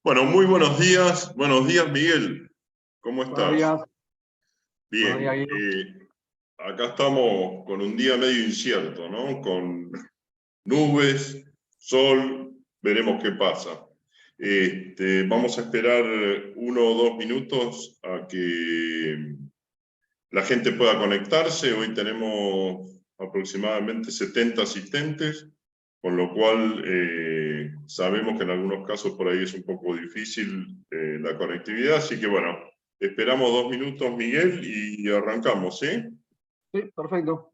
Bueno, muy buenos días. Buenos días, Miguel. ¿Cómo Buenos estás? días, buenos días, Bien. Guido. Acá estamos con un día medio incierto, ¿no? Con nubes, sol, veremos qué pasa. Vamos a esperar 1 o 2 minutos a que la gente pueda conectarse. Hoy tenemos aproximadamente 70 asistentes, con lo cual sabemos que en algunos casos por ahí es un poco difícil la conectividad, así que bueno, esperamos 2 minutos, Miguel, y arrancamos, ¿sí? Sí, perfecto.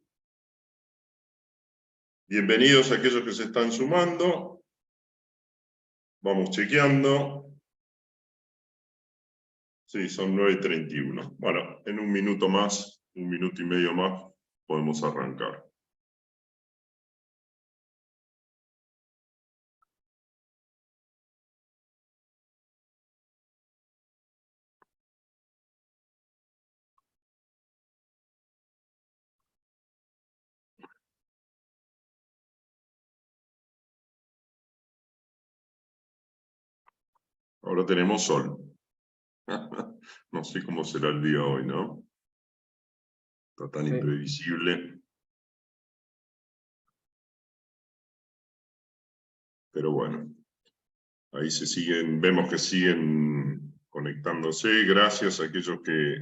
Bienvenidos a aquellos que se están sumando. Vamos chequeando. Sí, son 9:31. Bueno, en un minuto más, 1 minuto y medio más, podemos arrancar. Ahora tenemos sol. No sé cómo será el día hoy, ¿no? Está tan Sí. imprevisible. Pero bueno, ahí vemos que siguen conectándose. Gracias a aquellos que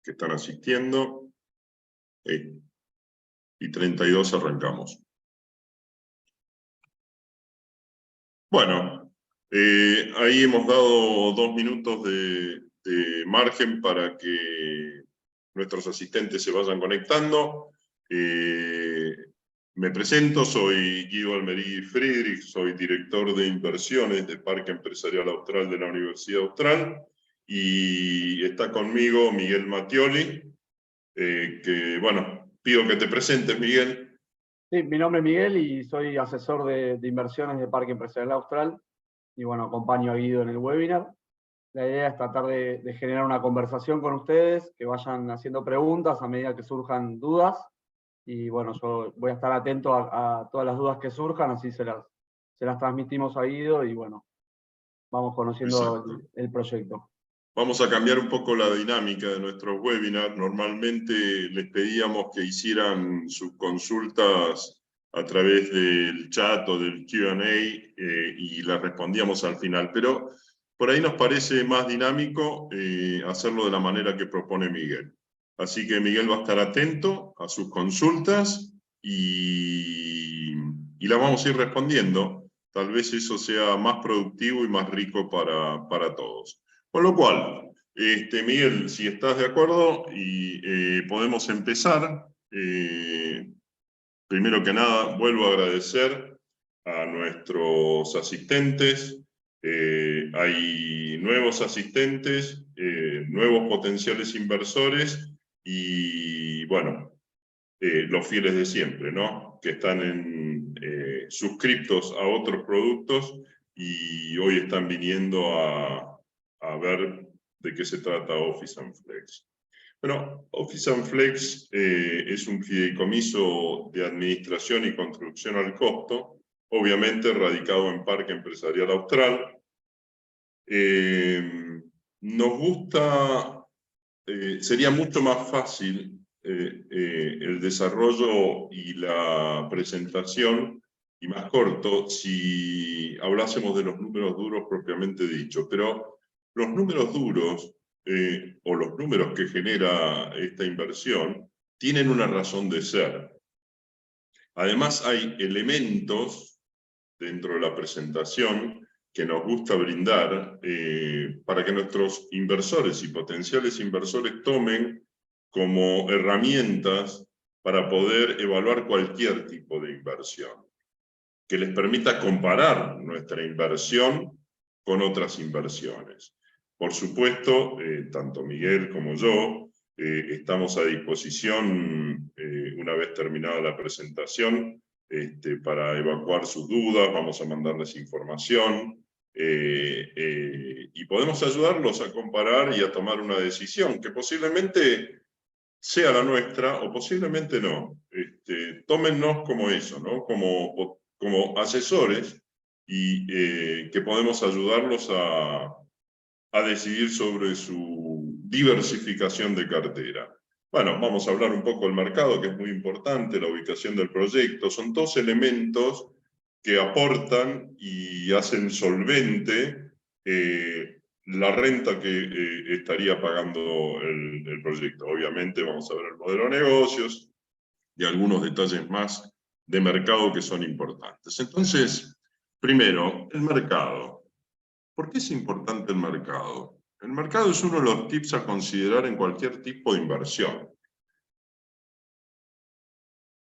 están asistiendo. Y 32 arrancamos. Bueno, ahí hemos dado 2 minutos de margen para que nuestros asistentes se vayan conectando. Me presento, soy Guido Almerí Friedrich, soy director de inversiones de Parque Empresarial Austral de la Universidad Austral, y está conmigo Miguel Mattioli, que bueno, pido que te presentes, Miguel. Sí, mi nombre es Miguel y soy asesor de inversiones de Parque Empresarial Austral. Y bueno, acompaño a Guido en el webinar. La idea es tratar de generar una conversación con ustedes, que vayan haciendo preguntas a medida que surjan dudas. Y bueno, yo voy a estar atento a todas las dudas que surjan, así se las transmitimos a Guido y bueno, vamos conociendo Exacto. el proyecto. Vamos a cambiar un poco la dinámica de nuestros webinars. Normalmente les pedíamos que hicieran sus consultas a través del chat o del Q&A y las respondíamos al final, pero por ahí nos parece más dinámico hacerlo de la manera que propone Miguel. Así que Miguel va a estar atento a sus consultas y las vamos a ir respondiendo. Tal vez eso sea más productivo y más rico para todos. Con lo cual, Miguel, si estás de acuerdo, y podemos empezar. Primero que nada, vuelvo a agradecer a nuestros asistentes. Hay nuevos asistentes, nuevos potenciales inversores y, bueno, los fieles de siempre, ¿no? Que están suscriptos a otros productos y hoy están viniendo a ver de qué se trata Office and Flex. Bueno, Office and Flex es un fideicomiso de administración y construcción al costo, obviamente radicado en Parque Empresarial Austral. Nos gusta, sería mucho más fácil el desarrollo y la presentación, y más corto, si hablásemos de los números duros propiamente dicho. Pero los números duros, o los números que genera esta inversión, tienen una razón de ser. Además, hay elementos dentro de la presentación que nos gusta brindar para que nuestros inversores y potenciales inversores tomen como herramientas para poder evaluar cualquier tipo de inversión, que les permita comparar nuestra inversión con otras inversiones. Por supuesto, tanto Miguel como yo estamos a disposición, una vez terminada la presentación, para evacuar sus dudas. Vamos a mandarles información y podemos ayudarlos a comparar y a tomar una decisión que posiblemente sea la nuestra o posiblemente no. Tómennos como eso, ¿no? Como asesores y que podemos ayudarlos a decidir sobre su diversificación de cartera. Bueno, vamos a hablar un poco del mercado, que es muy importante, la ubicación del proyecto. Son dos elementos que aportan y hacen solvente la renta que estaría pagando el proyecto. Obviamente vamos a ver el modelo de negocios y algunos detalles más de mercado que son importantes. Entonces, primero, el mercado. ¿Por qué es importante el mercado? El mercado es uno de los tips a considerar en cualquier tipo de inversión.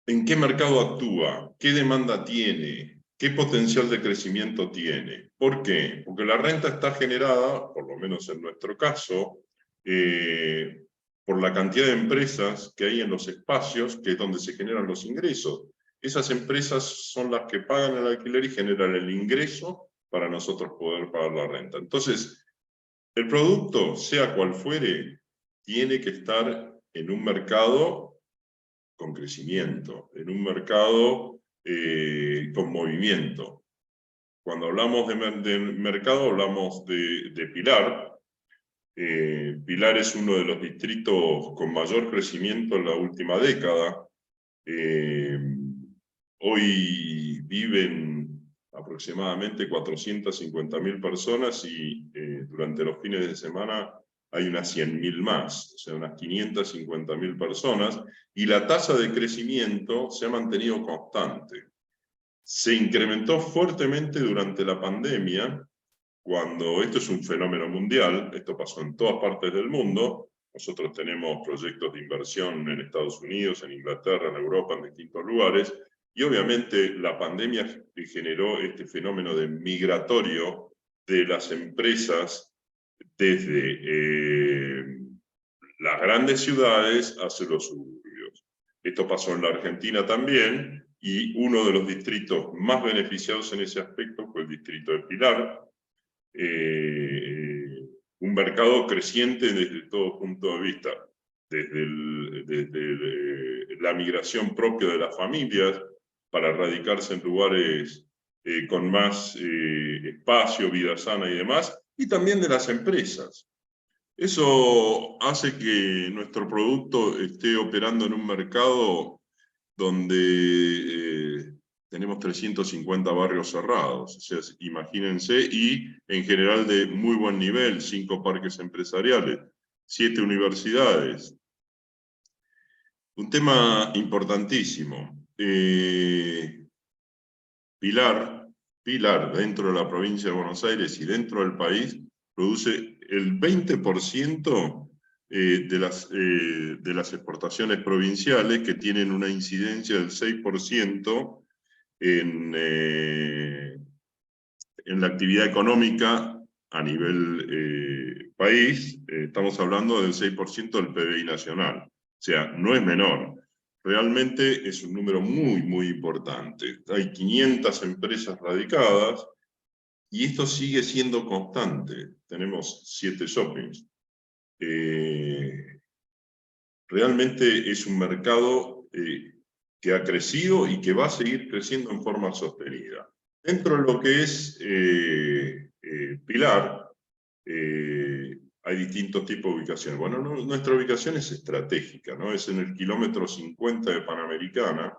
¿En qué mercado actúa? ¿Qué demanda tiene? ¿Qué potencial de crecimiento tiene? ¿Por qué? Porque la renta está generada, por lo menos en nuestro caso, por la cantidad de empresas que hay en los espacios, que es donde se generan los ingresos. Esas empresas son las que pagan el alquiler y generan el ingreso para nosotros poder pagar la renta. Entonces, el producto, sea cual fuere, tiene que estar en un mercado con crecimiento, en un mercado con movimiento. Cuando hablamos de mercado, hablamos de Pilar. Pilar es uno de los distritos con mayor crecimiento en la última década. Hoy viven aproximadamente 450.000 personas y durante los fines de semana hay unas 100.000 más, o sea, unas 550.000 personas, y la tasa de crecimiento se ha mantenido constante. Se incrementó fuertemente durante la pandemia, cuando esto es un fenómeno mundial, esto pasó en todas partes del mundo. Nosotros tenemos proyectos de inversión en Estados Unidos, en Inglaterra, en Europa, en distintos lugares, y obviamente la pandemia generó este fenómeno de migratorio de las empresas desde las grandes ciudades hacia los suburbios. Esto pasó en la Argentina también, y uno de los distritos más beneficiados en ese aspecto fue el distrito de Pilar, un mercado creciente desde todo punto de vista, desde la migración propia de las familias para radicarse en lugares con más espacio, vida sana y demás, y también de las empresas. Eso hace que nuestro producto esté operando en un mercado donde tenemos 350 barrios cerrados, o sea, imagínense, y en general de muy buen nivel, 5 parques empresariales, 7 universidades. Un tema importantísimo. Pilar, dentro de la provincia de Buenos Aires y dentro del país, produce el 20% de las exportaciones provinciales, que tienen una incidencia del 6% en la actividad económica a nivel país. Estamos hablando del 6% del PBI nacional. O sea, no es menor. Realmente es un número muy, muy importante. Hay 500 empresas radicadas y esto sigue siendo constante. Tenemos 7 shoppings. Realmente es un mercado que ha crecido y que va a seguir creciendo en forma sostenida. Dentro de lo que es Pilar, hay distintos tipos de ubicaciones. Bueno, nuestra ubicación es estratégica, ¿no? Es en el kilómetro 50 de Panamericana,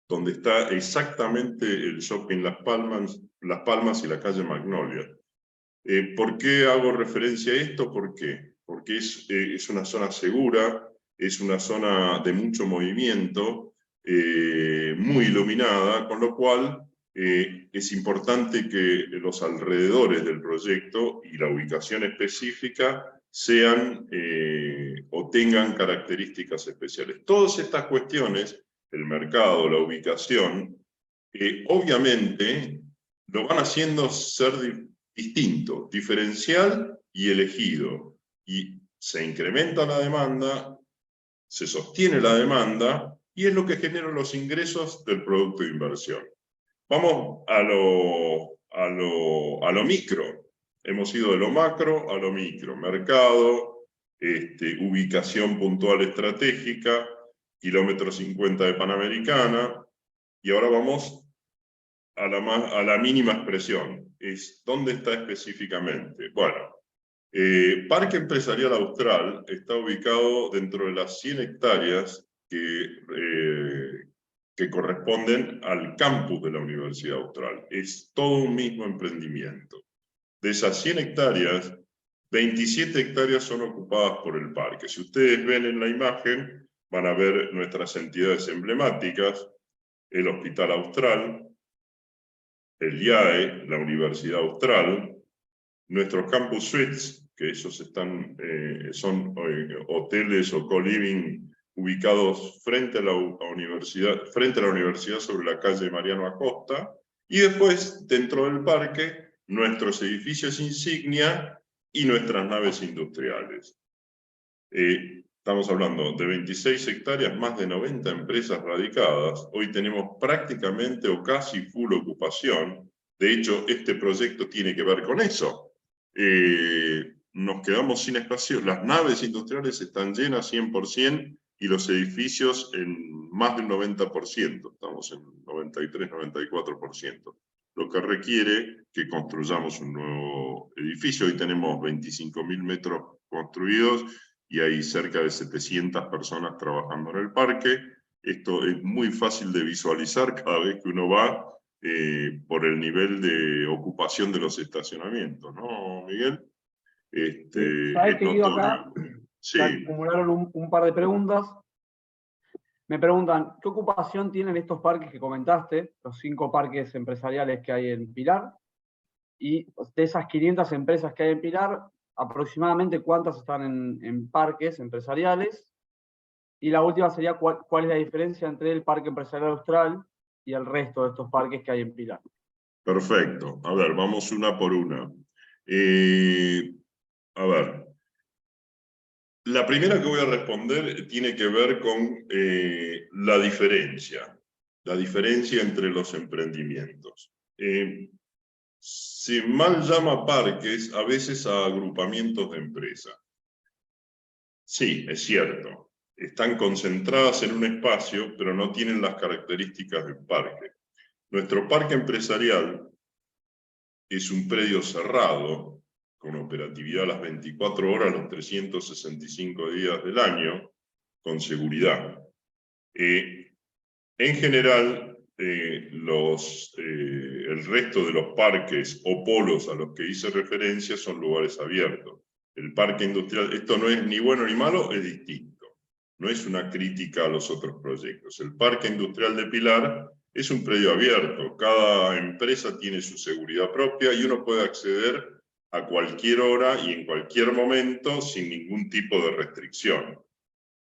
donde está exactamente el shopping Las Palmas y la calle Magnolia. ¿Por qué hago referencia a esto? ¿Por qué? Porque es una zona segura, es una zona de mucho movimiento, muy iluminada, con lo cual es importante que los alrededores del proyecto y la ubicación específica sean o tengan características especiales. Todas estas cuestiones, el mercado, la ubicación, obviamente lo van haciendo ser distinto, diferencial y elegido. Y se incrementa la demanda, se sostiene la demanda, y es lo que genera los ingresos del producto de inversión. Vamos a lo micro. Hemos ido de lo macro a lo micro. Mercado, ubicación puntual estratégica, kilómetro 50 de Panamericana, y ahora vamos a la mínima expresión. Es ¿dónde está específicamente? Bueno, Parque Empresarial Austral está ubicado dentro de las 100 hectáreas que corresponden al campus de la Universidad Austral. Es todo un mismo emprendimiento. De esas 100 hectáreas, 27 hectáreas son ocupadas por el parque. Si ustedes ven en la imagen, van a ver nuestras entidades emblemáticas, el Hospital Austral, el IAE, la Universidad Austral, nuestros campus suites, que esos son hoteles o co-living ubicados frente a la universidad sobre la calle Mariano Acosta, y después, dentro del parque, nuestros edificios insignia y nuestras naves industriales. Estamos hablando de 26 hectáreas, más de 90 empresas radicadas. Hoy tenemos prácticamente o casi full ocupación. De hecho, este proyecto tiene que ver con eso. Nos quedamos sin espacio. Las naves industriales están llenas 100% y los edificios en más del 90%. Estamos en 93, 94%. Lo que requiere que construyamos un nuevo edificio. Hoy tenemos 25.000 metros construidos y hay cerca de 700 personas trabajando en el parque. Esto es muy fácil de visualizar cada vez que uno va por el nivel de ocupación de los estacionamientos, ¿no, Miguel? ¿Sabes que Guido acá? Sí. Se acumularon un par de preguntas. Me preguntan, ¿qué ocupación tienen estos parques que comentaste, los 5 parques empresariales que hay en Pilar? Y de esas 500 empresas que hay en Pilar, aproximadamente cuántas están en parques empresariales. Y la última sería cuál es la diferencia entre el Parque Empresarial Austral y el resto de estos parques que hay en Pilar. Perfecto. A ver, vamos una por una. A ver. La primera que voy a responder tiene que ver con la diferencia entre los emprendimientos. Se mal llama parques a veces a agrupamientos de empresas. Sí, es cierto. Están concentradas en un espacio, pero no tienen las características del parque. Nuestro parque empresarial es un predio cerrado, con operatividad las 24 horas, los 365 días del año, con seguridad. En general, el resto de los parques o polos a los que hice referencia son lugares abiertos. El parque industrial, esto no es ni bueno ni malo, es distinto. No es una crítica a los otros proyectos. El parque industrial de Pilar es un predio abierto. Cada empresa tiene su seguridad propia y uno puede acceder a cualquier hora y en cualquier momento sin ningún tipo de restricción.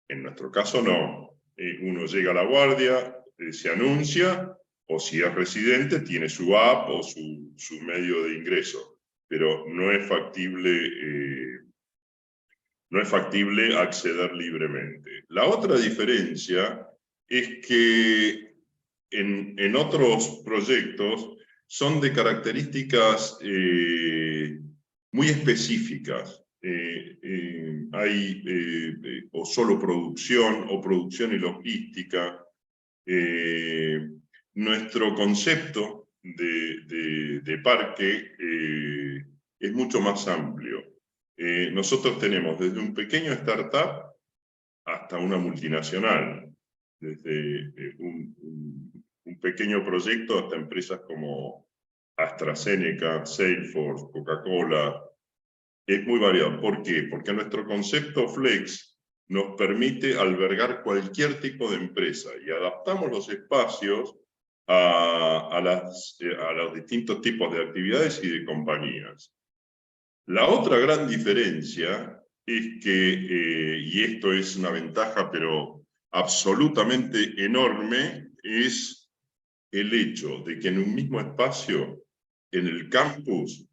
En nuestro caso no. Uno llega a la guardia, se anuncia, o si es residente tiene su app o su medio de ingreso. Pero no es factible acceder libremente. La otra diferencia es que en otros proyectos son de características muy específicas. Hay o solo producción, o producción y logística. Nuestro concepto de parque es mucho más amplio. Nosotros tenemos desde un pequeño startup hasta una multinacional, desde un pequeño proyecto hasta empresas como AstraZeneca, Salesforce, Coca-Cola. Es muy variado. ¿Por qué? Porque nuestro concepto Flex nos permite albergar cualquier tipo de empresa y adaptamos los espacios a los distintos tipos de actividades y de compañías. La otra gran diferencia es que, y esto es una ventaja pero absolutamente enorme, es el hecho de que en un mismo espacio, en el campus,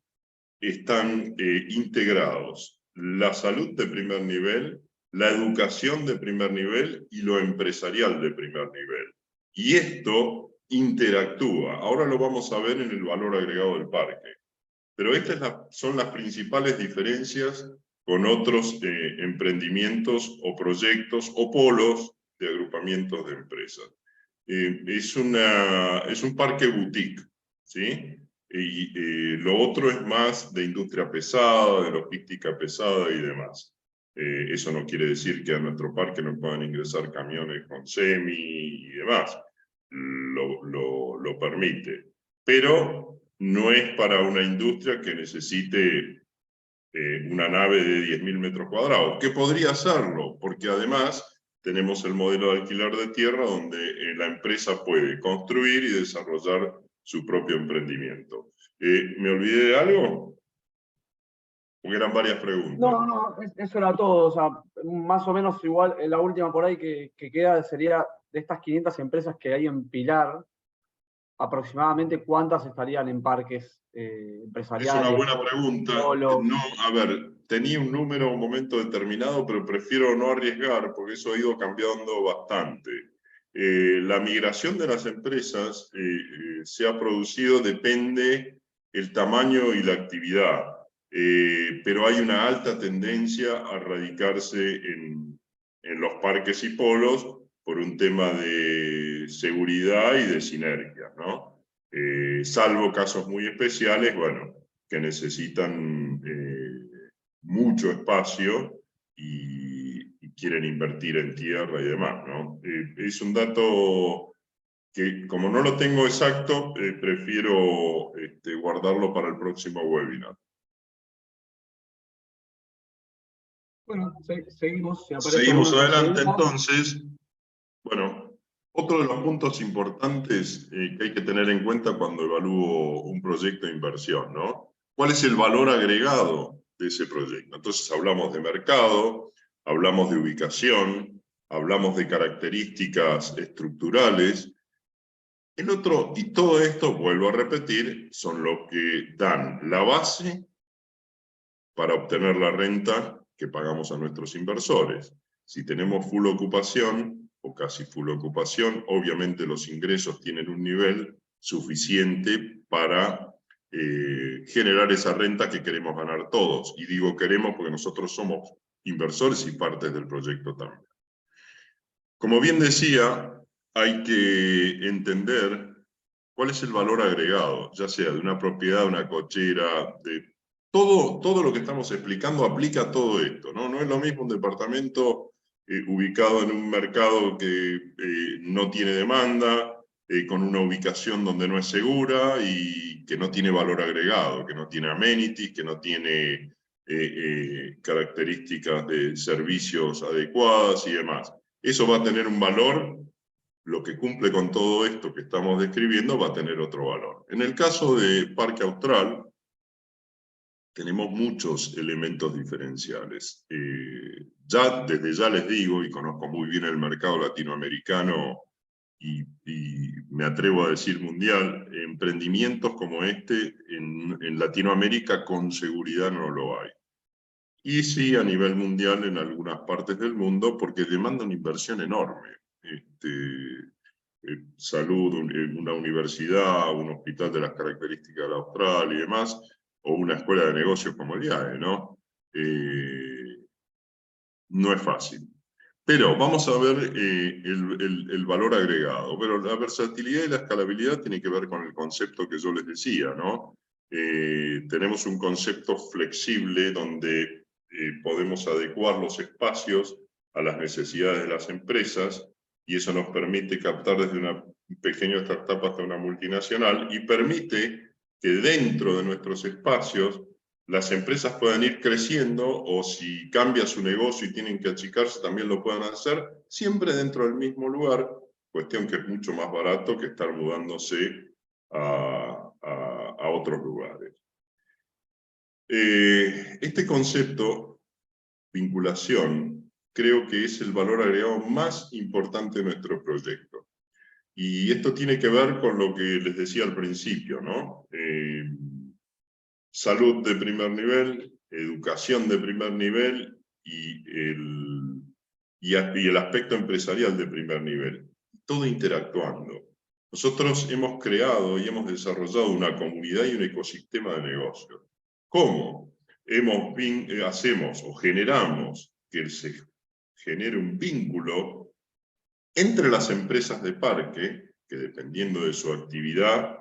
están integrados la salud de primer nivel, la educación de primer nivel y lo empresarial de primer nivel. Y esto interactúa. Ahora lo vamos a ver en el valor agregado del parque. Pero estas son las principales diferencias con otros emprendimientos o proyectos o polos de agrupamientos de empresas. Es un parque boutique. ¿sí? Y lo otro es más de industria pesada, de logística pesada y demás. Eso no quiere decir que a nuestro parque no puedan ingresar camiones con semi y demás. Lo permite. Pero no es para una industria que necesite una nave de 10.000 metros cuadrados, que podría hacerlo, porque además tenemos el modelo de alquiler de tierra donde la empresa puede construir y desarrollar su propio emprendimiento. ¿Me olvidé de algo? Porque eran varias preguntas. No, eso era todo. O sea, más o menos igual, la última por ahí que queda sería de estas 500 empresas que hay en Pilar, aproximadamente cuántas estarían en parques Es una empresariales. buena pregunta. No, a ver, tenía un número a un momento determinado, pero prefiero no arriesgar porque eso ha ido cambiando bastante. La migración de las empresas se ha producido, depende el tamaño y la actividad, pero hay una alta tendencia a radicarse en los parques y polos por un tema de seguridad y de sinergia, ¿no? Salvo casos muy especiales, bueno, que necesitan mucho espacio y quieren invertir en tierra y demás, ¿no? Es un dato que, como no lo tengo exacto, prefiero guardarlo para el próximo webinar. Bueno, seguimos. Si aparece Seguimos alguna adelante, pregunta. entonces. Bueno, otro de los puntos importantes que hay que tener en cuenta cuando evalúo un proyecto de inversión, ¿no? ¿Cuál es el valor agregado de ese proyecto? Entonces hablamos de mercado, hablamos de ubicación, hablamos de características estructurales. El otro, y todo esto, vuelvo a repetir, son los que dan la base para obtener la renta que pagamos a nuestros inversores. Si tenemos full ocupación, o casi full ocupación, obviamente los ingresos tienen un nivel suficiente para generar esa renta que queremos ganar todos. Y digo queremos porque nosotros somos inversores y partes del proyecto también. Como bien decía, hay que entender cuál es el valor agregado, ya sea de una propiedad, una cochera, de todo lo que estamos explicando aplica a todo esto, ¿no? No es lo mismo un departamento ubicado en un mercado que no tiene demanda, con una ubicación donde no es segura y que no tiene valor agregado, que no tiene amenities, que no tiene características de servicios adecuadas y demás. Eso va a tener un valor. Lo que cumple con todo esto que estamos describiendo va a tener otro valor. En el caso de Parque Austral, tenemos muchos elementos diferenciales. Desde ya les digo, y conozco muy bien el mercado latinoamericano y me atrevo a decir mundial, emprendimientos como este en Latinoamérica con seguridad no lo hay. Y sí, a nivel mundial en algunas partes del mundo, porque demanda una inversión enorme. Salud, una universidad, un hospital de las características de la Austral y demás, o una escuela de negocios como el IAE, ¿no? No es fácil. Pero vamos a ver el valor agregado. Pero la versatilidad y la escalabilidad tienen que ver con el concepto que yo les decía, ¿no? Tenemos un concepto flexible donde podemos adecuar los espacios a las necesidades de las empresas y eso nos permite captar desde una pequeña startup hasta una multinacional y permite que dentro de nuestros espacios las empresas puedan ir creciendo o si cambia su negocio y tienen que achicarse también lo puedan hacer, siempre dentro del mismo lugar, cuestión que es mucho más barato que estar mudándose a otros lugares. Este concepto, vinculación, creo que es el valor agregado más importante de nuestro proyecto. Y esto tiene que ver con lo que les decía al principio, ¿no? Salud de primer nivel, educación de primer nivel y el aspecto empresarial de primer nivel. Todo interactuando. Nosotros hemos creado y hemos desarrollado una comunidad y un ecosistema de negocios. ¿Cómo? Hacemos o generamos que se genere un vínculo entre las empresas de parque, que dependiendo de su actividad,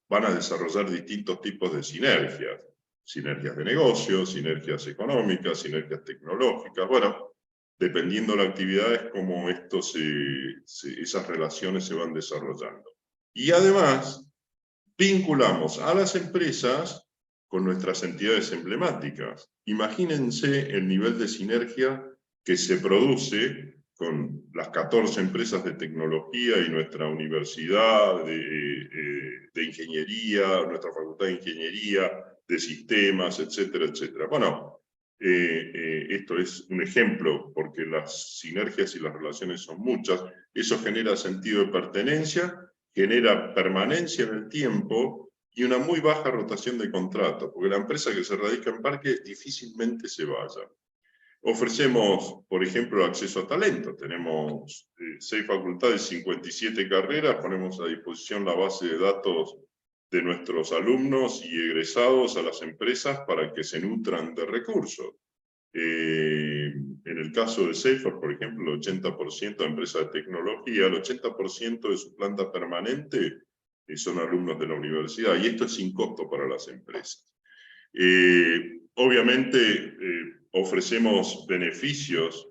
van a desarrollar distintos tipos de sinergias. Sinergias de negocios, sinergias económicas, sinergias tecnológicas. Bueno, dependiendo de la actividad es como esas relaciones se van desarrollando. Y además, vinculamos a las empresas con nuestras entidades emblemáticas. Imagínense el nivel de sinergia que se produce con las 14 empresas de tecnología y nuestra universidad de ingeniería, nuestra facultad de ingeniería, de sistemas, etcétera, etcétera. Bueno, esto es un ejemplo, porque las sinergias y las relaciones son muchas. Eso genera sentido de pertenencia, genera permanencia en el tiempo y una muy baja rotación de contratos, porque la empresa que se radica en Parque difícilmente se vaya. Ofrecemos, por ejemplo, acceso a talento. Tenemos 6 facultades, 57 carreras, ponemos a disposición la base de datos de nuestros alumnos y egresados a las empresas para que se nutran de recursos. En el caso de Salesforce, por ejemplo, el 80% de empresas de tecnología, el 80% de su planta permanente son alumnos de la universidad, y esto es sin costo para las empresas. Obviamente, ofrecemos beneficios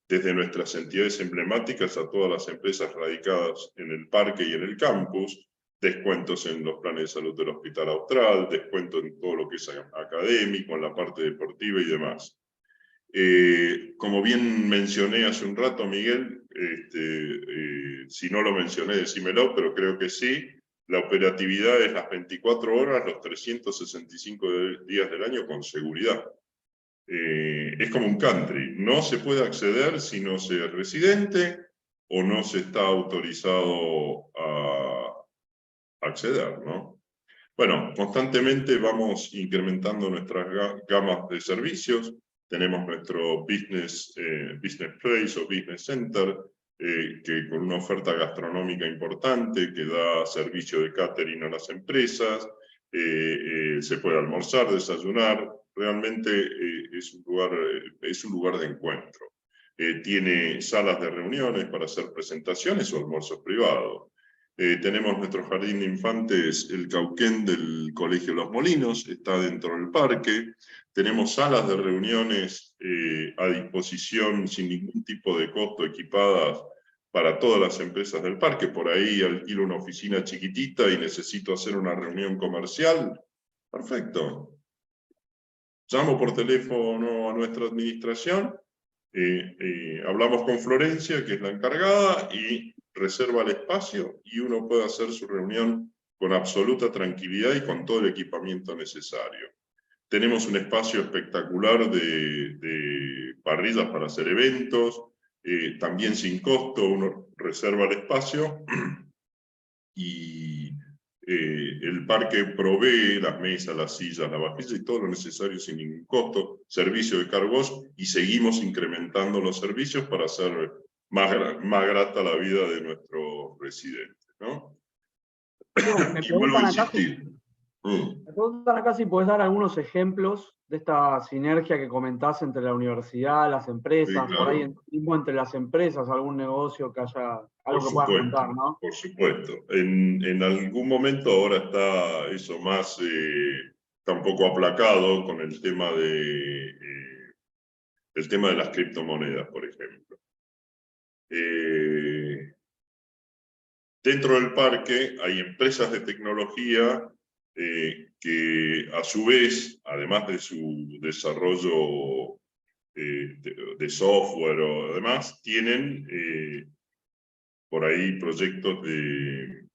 desde nuestras entidades emblemáticas a todas las empresas radicadas en el parque y en el campus, descuentos en los planes de salud del Hospital Austral, descuento en todo lo que es académico, en la parte deportiva y demás. Como bien mencioné hace un rato, Miguel, si no lo mencioné, decímelo, pero creo que sí, la operatividad es las 24 horas, los 365 días del año con seguridad. Es como un country, no se puede acceder si no se es residente o no se está autorizado a acceder, ¿no? Bueno, constantemente vamos incrementando nuestras gamas de servicios. Tenemos nuestro Business Place o Business Center, que con una oferta gastronómica importante, que da servicio de catering a las empresas, se puede almorzar, desayunar, realmente es un lugar de encuentro. Tiene salas de reuniones para hacer presentaciones o almuerzos privados. Tenemos nuestro jardín de infantes, el Cauquén del Colegio Los Molinos, está dentro del parque. Tenemos salas de reuniones a disposición sin ningún tipo de costo, equipadas para todas las empresas del parque. Por ahí alquilo una oficina chiquitita y necesito hacer una reunión comercial. Perfecto. Llamo por teléfono a nuestra administración, hablamos con Florencia, que es la encargada, y reserva el espacio y uno puede hacer su reunión con absoluta tranquilidad y con todo el equipamiento necesario. Tenemos un espacio espectacular de parrillas para hacer eventos, también sin costo, uno reserva el espacio y el parque provee las mesas, las sillas, la vajilla y todo lo necesario sin ningún costo, servicio de cargos, y seguimos incrementando los servicios para hacer más grata la vida de nuestros residentes, ¿no? Me preguntan acá si podés dar algunos ejemplos de esta sinergia que comentás entre la universidad, las empresas, sí, claro. Por ahí mismo entre las empresas, algún negocio que haya, algo que puedas contar, ¿no? Por supuesto. En algún momento ahora está eso más, está un poco aplacado con el tema de las criptomonedas, por ejemplo. Dentro del parque hay empresas de tecnología que a su vez, además de su desarrollo de software o demás, tienen por ahí proyectos de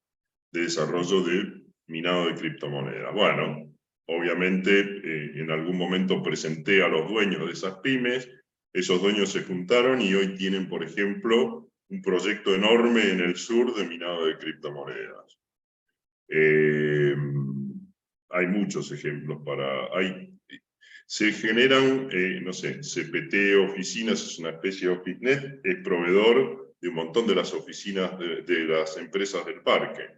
desarrollo de minado de criptomonedas. Bueno, obviamente en algún momento presenté a los dueños de esas pymes, esos dueños se juntaron y hoy tienen, por ejemplo, un proyecto enorme en el sur de minado de criptomonedas. Hay muchos ejemplos se generan, no sé, CPT Oficinas es una especie de OfficeNet, es proveedor de un montón de las oficinas de las empresas del parque.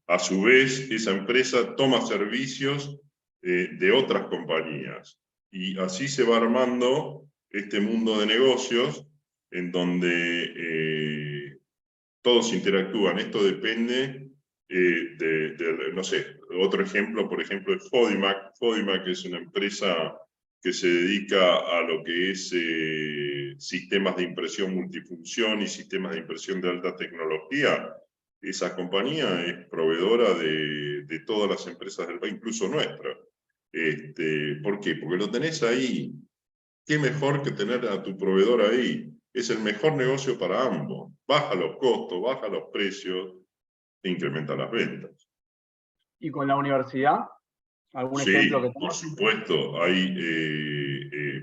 A su vez, esa empresa toma servicios de otras compañías, y así se va armando este mundo de negocios en donde todos interactúan. Esto depende no sé, otro ejemplo, por ejemplo, es Fodimac. Fodimac es una empresa que se dedica a lo que es sistemas de impresión multifunción y sistemas de impresión de alta tecnología. Esa compañía es proveedora de todas las empresas del país, incluso nuestra. ¿Por qué? Porque lo tenés ahí. ¿Qué mejor que tener a tu proveedor ahí? Es el mejor negocio para ambos. Baja los costos, baja los precios e incrementa las ventas. ¿Y con la universidad? ¿Algún ejemplo que Sí, por tengas? supuesto. Hay,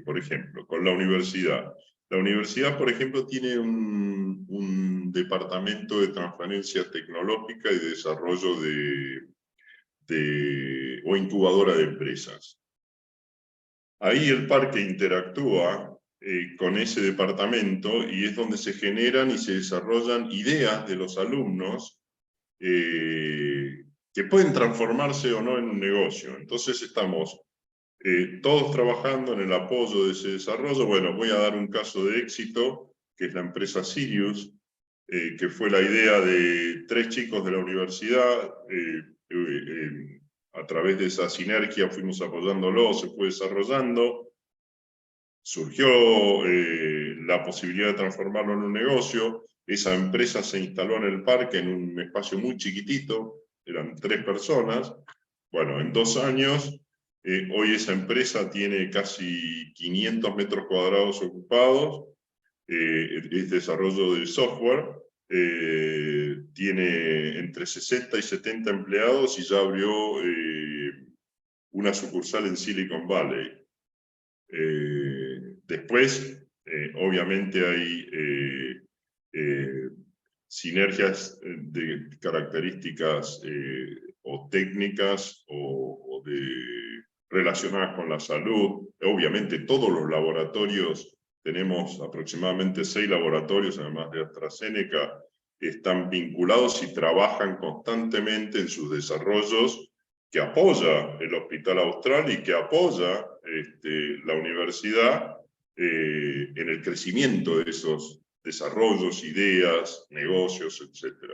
por ejemplo, con la universidad. La universidad, por ejemplo, tiene un departamento de transferencia tecnológica y de desarrollo o incubadora de empresas. Ahí el parque interactúa con ese departamento y es donde se generan y se desarrollan ideas de los alumnos que pueden transformarse o no en un negocio. Entonces estamos todos trabajando en el apoyo de ese desarrollo. Bueno, voy a dar un caso de éxito, que es la empresa Sirius, que fue la idea de 3 chicos de la universidad. A través de esa sinergia fuimos apoyándolo, se fue desarrollando. Surgió la posibilidad de transformarlo en un negocio. Esa empresa se instaló en el parque en un espacio muy chiquitito, eran 3 personas. Bueno, en 2 años, hoy esa empresa tiene casi 500 metros cuadrados ocupados, es desarrollo de software, tiene entre 60 y 70 empleados y ya abrió una sucursal en Silicon Valley. Después, obviamente hay sinergias de características o técnicas o relacionadas con la salud. Obviamente todos los laboratorios, tenemos aproximadamente 6 laboratorios, además de AstraZeneca, están vinculados y trabajan constantemente en sus desarrollos que apoya el Hospital Austral y que apoya la universidad en el crecimiento de esos desarrollos, ideas, negocios, etc.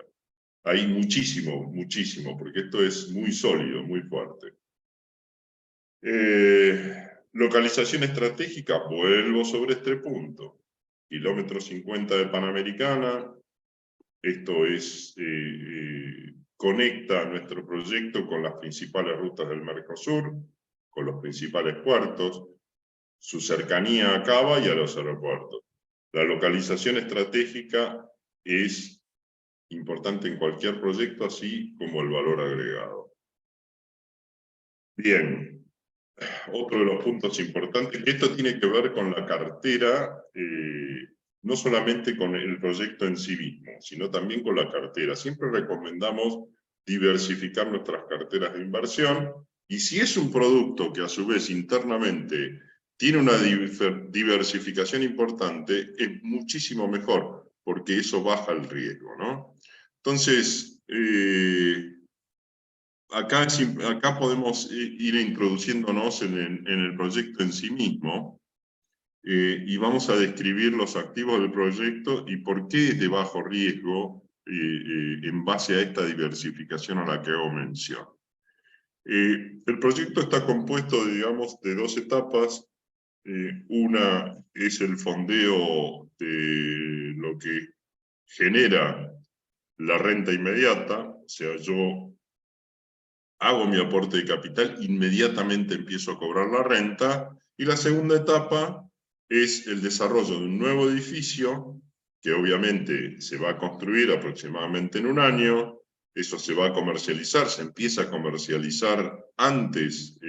Hay muchísimo, muchísimo, porque esto es muy sólido, muy fuerte. Localización estratégica, vuelvo sobre este punto. Kilómetro 50 de Panamericana, esto es, conecta nuestro proyecto con las principales rutas del Mercosur, con los principales puertos, su cercanía a Cava y a los aeropuertos. La localización estratégica es importante en cualquier proyecto, así como el valor agregado. Bien, otro de los puntos importantes, que esto tiene que ver con la cartera, no solamente con el proyecto en sí mismo, sino también con la cartera. Siempre recomendamos diversificar nuestras carteras de inversión, y si es un producto que a su vez internamente tiene una diversificación importante, es muchísimo mejor, porque eso baja el riesgo, ¿no? Entonces, acá podemos ir introduciéndonos en el proyecto en sí mismo, y vamos a describir los activos del proyecto y por qué es de bajo riesgo en base a esta diversificación a la que hago mención. El proyecto está compuesto, digamos, de 2 etapas. Una es el fondeo de lo que genera la renta inmediata, o sea, yo hago mi aporte de capital, inmediatamente empiezo a cobrar la renta. Y la segunda etapa es el desarrollo de un nuevo edificio, que obviamente se va a construir aproximadamente en 1 año. Eso se va a comercializar, se empieza a comercializar antes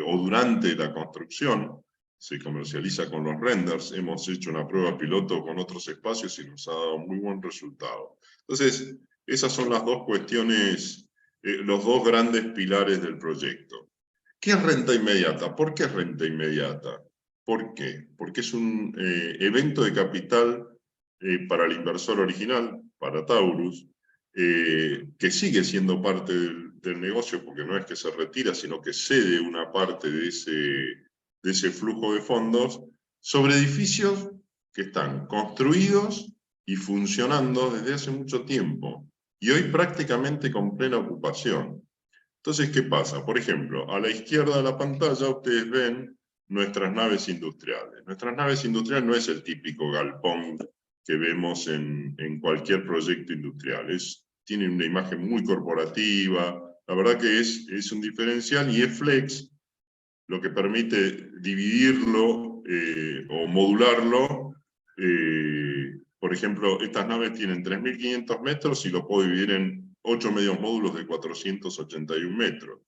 o durante la construcción. Se comercializa con los renders. Hemos hecho una prueba piloto con otros espacios y nos ha dado muy buen resultado. Entonces, esas son las 2 cuestiones, los 2 grandes pilares del proyecto. ¿Qué es renta inmediata? ¿Por qué renta inmediata? ¿Por qué? Porque es un evento de capital para el inversor original, para Taurus, que sigue siendo parte del negocio, porque no es que se retira, sino que cede una parte de ese flujo de fondos sobre edificios que están construidos y funcionando desde hace mucho tiempo, y hoy prácticamente con plena ocupación. Entonces, ¿qué pasa? Por ejemplo, a la izquierda de la pantalla ustedes ven nuestras naves industriales. Nuestras naves industriales no es el típico galpón que vemos en cualquier proyecto industrial. Tiene una imagen muy corporativa, la verdad que es un diferencial y es flex, lo que permite dividirlo o modularlo. Por ejemplo, estas naves tienen 3.500 metros y lo puedo dividir en 8 medios módulos de 481 metros.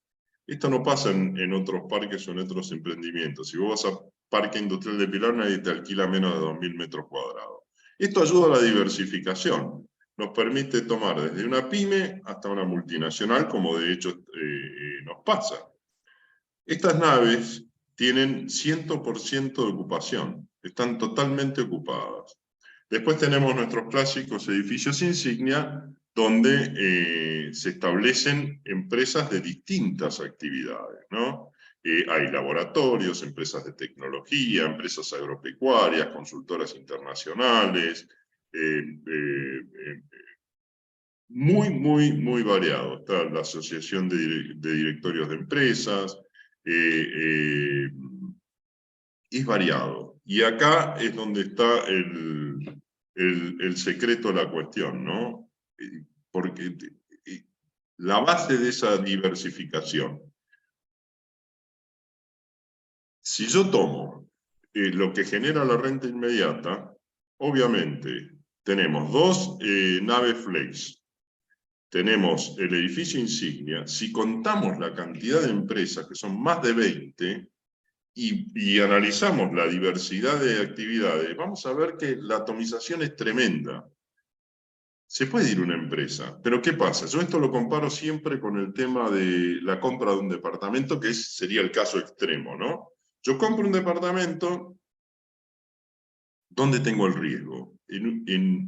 Esto no pasa en otros parques o en otros emprendimientos. Si vos vas a Parque Industrial de Pilar, nadie te alquila menos de 2.000 metros cuadrados. Esto ayuda a la diversificación. Nos permite tomar desde una pyme hasta una multinacional, como de hecho nos pasa. Estas naves tienen 100% de ocupación, están totalmente ocupadas. Después tenemos nuestros clásicos edificios insignia, donde se establecen empresas de distintas actividades, ¿no? Hay laboratorios, empresas de tecnología, empresas agropecuarias, consultoras internacionales, muy variado. Está la Asociación de Directorios de Empresas, es variado. Y acá es donde está el secreto de la cuestión, ¿no? Porque la base de esa diversificación, si yo tomo lo que genera la renta inmediata, obviamente tenemos dos naves flex, tenemos el edificio insignia. Si contamos la cantidad de empresas, que son más de 20, y analizamos la diversidad de actividades, vamos a ver que la atomización es tremenda. Se puede ir una empresa, pero ¿qué pasa? Yo esto lo comparo siempre con el tema de la compra de un departamento, que sería el caso extremo, ¿no? Yo compro un departamento, ¿dónde tengo el riesgo?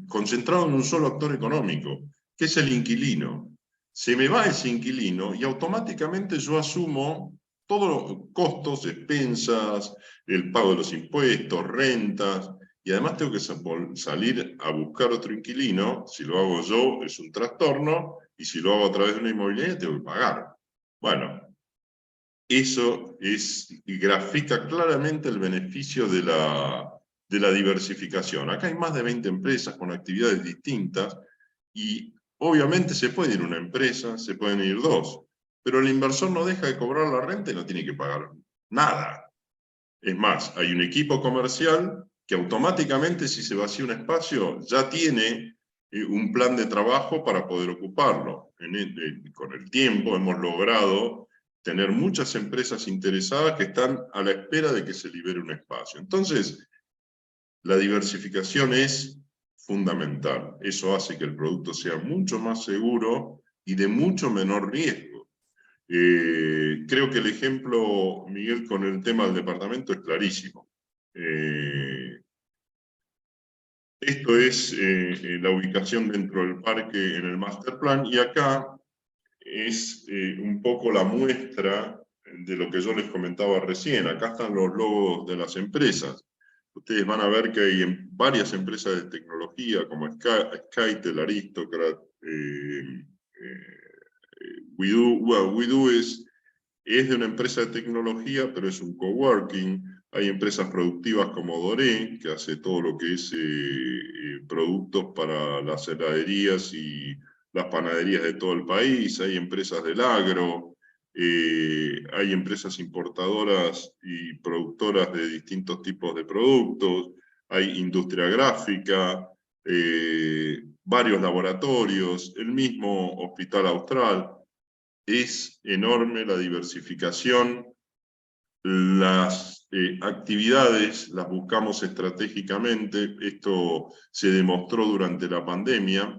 Concentrado en un solo actor económico, que es el inquilino. Se me va ese inquilino y automáticamente yo asumo todos los costos, expensas, el pago de los impuestos, rentas, y además tengo que salir a buscar otro inquilino. Si lo hago yo es un trastorno, y si lo hago a través de una inmobiliaria tengo que pagar. Bueno, eso grafica claramente el beneficio de la diversificación. Acá hay más de 20 empresas con actividades distintas, y obviamente se puede ir una empresa, se pueden ir dos, pero el inversor no deja de cobrar la renta y no tiene que pagar nada. Es más, hay un equipo comercial que automáticamente, si se vacía un espacio, ya tiene un plan de trabajo para poder ocuparlo. Con el tiempo hemos logrado tener muchas empresas interesadas que están a la espera de que se libere un espacio. Entonces, la diversificación es fundamental. Eso hace que el producto sea mucho más seguro y de mucho menor riesgo. Creo que el ejemplo, Miguel, con el tema del departamento es clarísimo. Esto es la ubicación dentro del parque en el master plan, y acá es un poco la muestra de lo que yo les comentaba recién. Acá están los logos de las empresas. Ustedes van a ver que hay varias empresas de tecnología como Skytel, Aristocrat, WeDo es de una empresa de tecnología, pero es un coworking. Hay empresas productivas como Doré, que hace todo lo que es productos para las heladerías y las panaderías de todo el país. Hay empresas del agro, hay empresas importadoras y productoras de distintos tipos de productos, hay industria gráfica, varios laboratorios, el mismo Hospital Austral. Es enorme la diversificación, las actividades las buscamos estratégicamente. Esto se demostró durante la pandemia,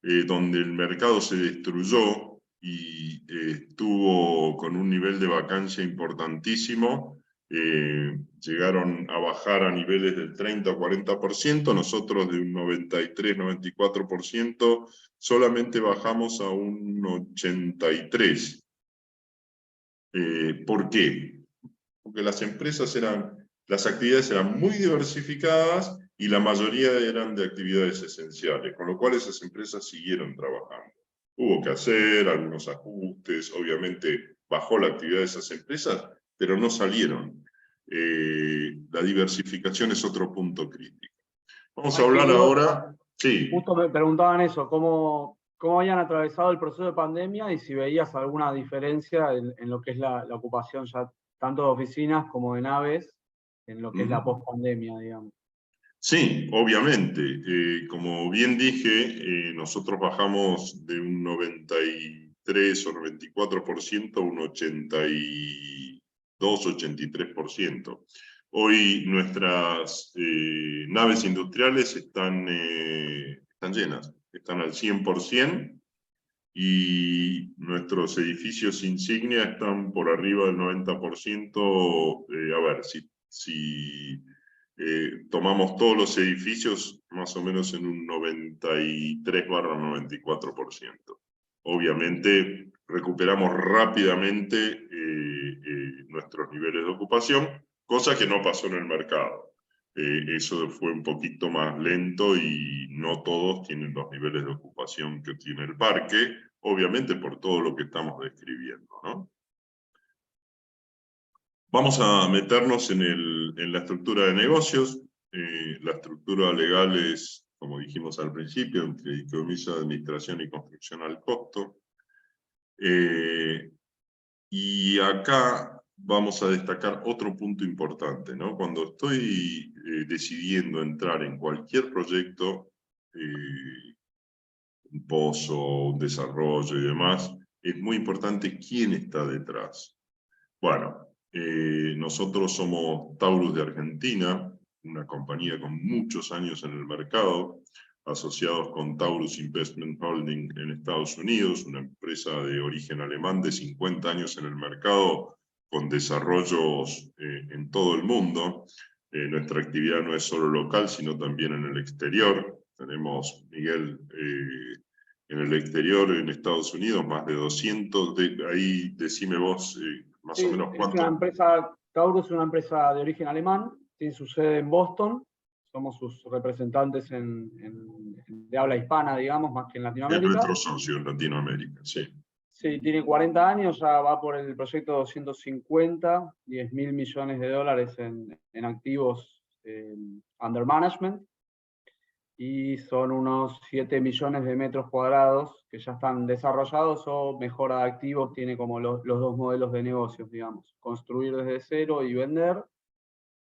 donde el mercado se destruyó y estuvo con un nivel de vacancia importantísimo. Llegaron a bajar a niveles del 30 o 40%, nosotros de un 93-94% solamente bajamos a un 83%. ¿Por qué? Porque las empresas eran las actividades eran muy diversificadas y la mayoría eran de actividades esenciales, con lo cual esas empresas siguieron trabajando. Hubo que hacer algunos ajustes, obviamente bajó la actividad de esas empresas, pero no salieron. La diversificación es otro punto crítico. Vamos a hablar ahora. Sí. Justo me preguntaban eso, cómo habían atravesado el proceso de pandemia y si veías alguna diferencia en lo que es la ocupación ya tanto de oficinas como de naves, en lo que es la post-pandemia, digamos. Sí, obviamente. Como bien dije, nosotros bajamos de un 93 o 94% a un 82, 83%. Hoy nuestras naves industriales están llenas, están al 100%, y nuestros edificios insignia están por arriba del 90%. A ver, si tomamos todos los edificios, más o menos en un 93/94%. Obviamente, recuperamos rápidamente nuestros niveles de ocupación, cosa que no pasó en el mercado. Eso fue un poquito más lento y no todos tienen los niveles de ocupación que tiene el parque, obviamente por todo lo que estamos describiendo, ¿no? Vamos a meternos en la estructura de negocios. La estructura legal es, como dijimos al principio, un fideicomiso de administración y construcción al costo. Y acá vamos a destacar otro punto importante, ¿no? Cuando estoy decidiendo entrar en cualquier proyecto, un pozo, un desarrollo y demás, es muy importante quién está detrás. Bueno, nosotros somos Taurus de Argentina, una compañía con muchos años en el mercado, asociados con Taurus Investment Holding en Estados Unidos, una empresa de origen alemán de 50 años en el mercado, con desarrollos en todo el mundo. Nuestra actividad no es solo local, sino también en el exterior. Tenemos, Miguel, en el exterior, en Estados Unidos, más de 200, ahí decime vos más o menos Es cuánto. una empresa, Taurus es una empresa de origen alemán, tiene su sede en Boston, somos sus representantes de habla hispana, digamos, más que en Es Latinoamérica. nuestro socio en Latinoamérica, sí. Sí, tiene 40 años, ya va por el proyecto 250, 10.000 millones de dólares en activos under management, y son unos 7 millones de metros cuadrados que ya están desarrollados, o mejora de activos, tiene como los dos modelos de negocios, digamos, construir desde cero y vender,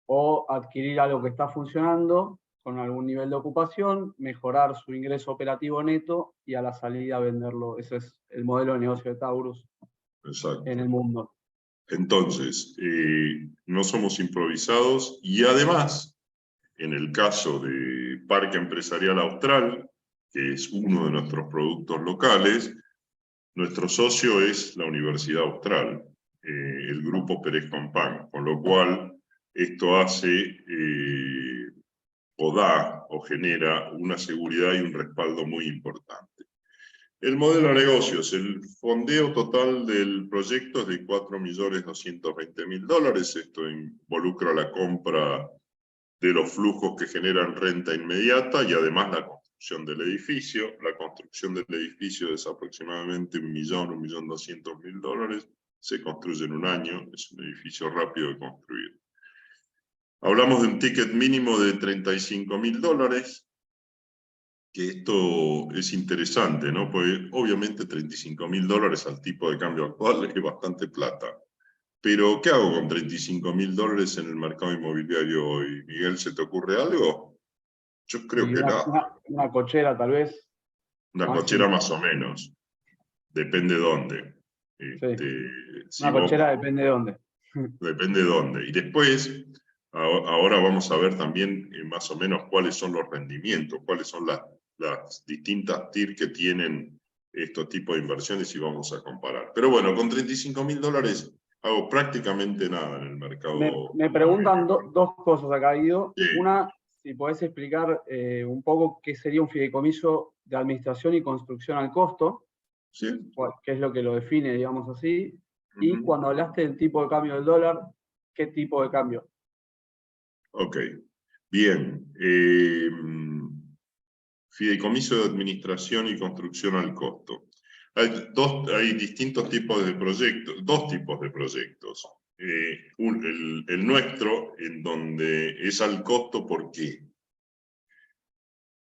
o adquirir algo que está funcionando con algún nivel de ocupación, mejorar su ingreso operativo neto y a la salida venderlo. Ese es el modelo de negocio de Taurus. Exacto. En el mundo. Entonces, no somos improvisados, y además, en el caso de Parque Empresarial Austral, que es uno de nuestros productos locales, nuestro socio es la Universidad Austral, el grupo Pérez Compán, con lo cual esto hace o da o genera una seguridad y un respaldo muy importante. El modelo de negocios, el fondeo total del proyecto es de $4.220.000. Esto involucra la compra de los flujos que generan renta inmediata y además la construcción del edificio. La construcción del edificio es aproximadamente $1.200.000. Se construye en un año, es un edificio rápido de construir. Hablamos de un ticket mínimo de $35.000, que esto es interesante, ¿no? Porque obviamente $35.000 al tipo de cambio actual es bastante plata. Pero, ¿qué hago con $35.000 en el mercado inmobiliario hoy? Miguel, ¿se te ocurre algo? Yo creo que nada. Una cochera, tal vez. Una cochera más o menos. Depende de dónde. Sí. Una cochera depende de dónde. Depende de dónde. Y después, ahora vamos a ver también más o menos cuáles son los rendimientos, cuáles son las distintas TIR que tienen estos tipos de inversiones, y vamos a comparar. Pero bueno, con $35.000 hago prácticamente nada en el mercado. Me preguntan dos cosas acá, Guido. Sí. Una, si podés explicar un poco qué sería un fideicomiso de administración y construcción al costo, ¿Sí? qué es lo que lo define, digamos así. Y cuando hablaste del tipo de cambio del dólar, ¿qué tipo de cambio? Ok, bien. Fideicomiso de administración y construcción al costo. Hay distintos tipos de proyectos, dos tipos de proyectos. El nuestro, en donde es al costo, ¿por qué?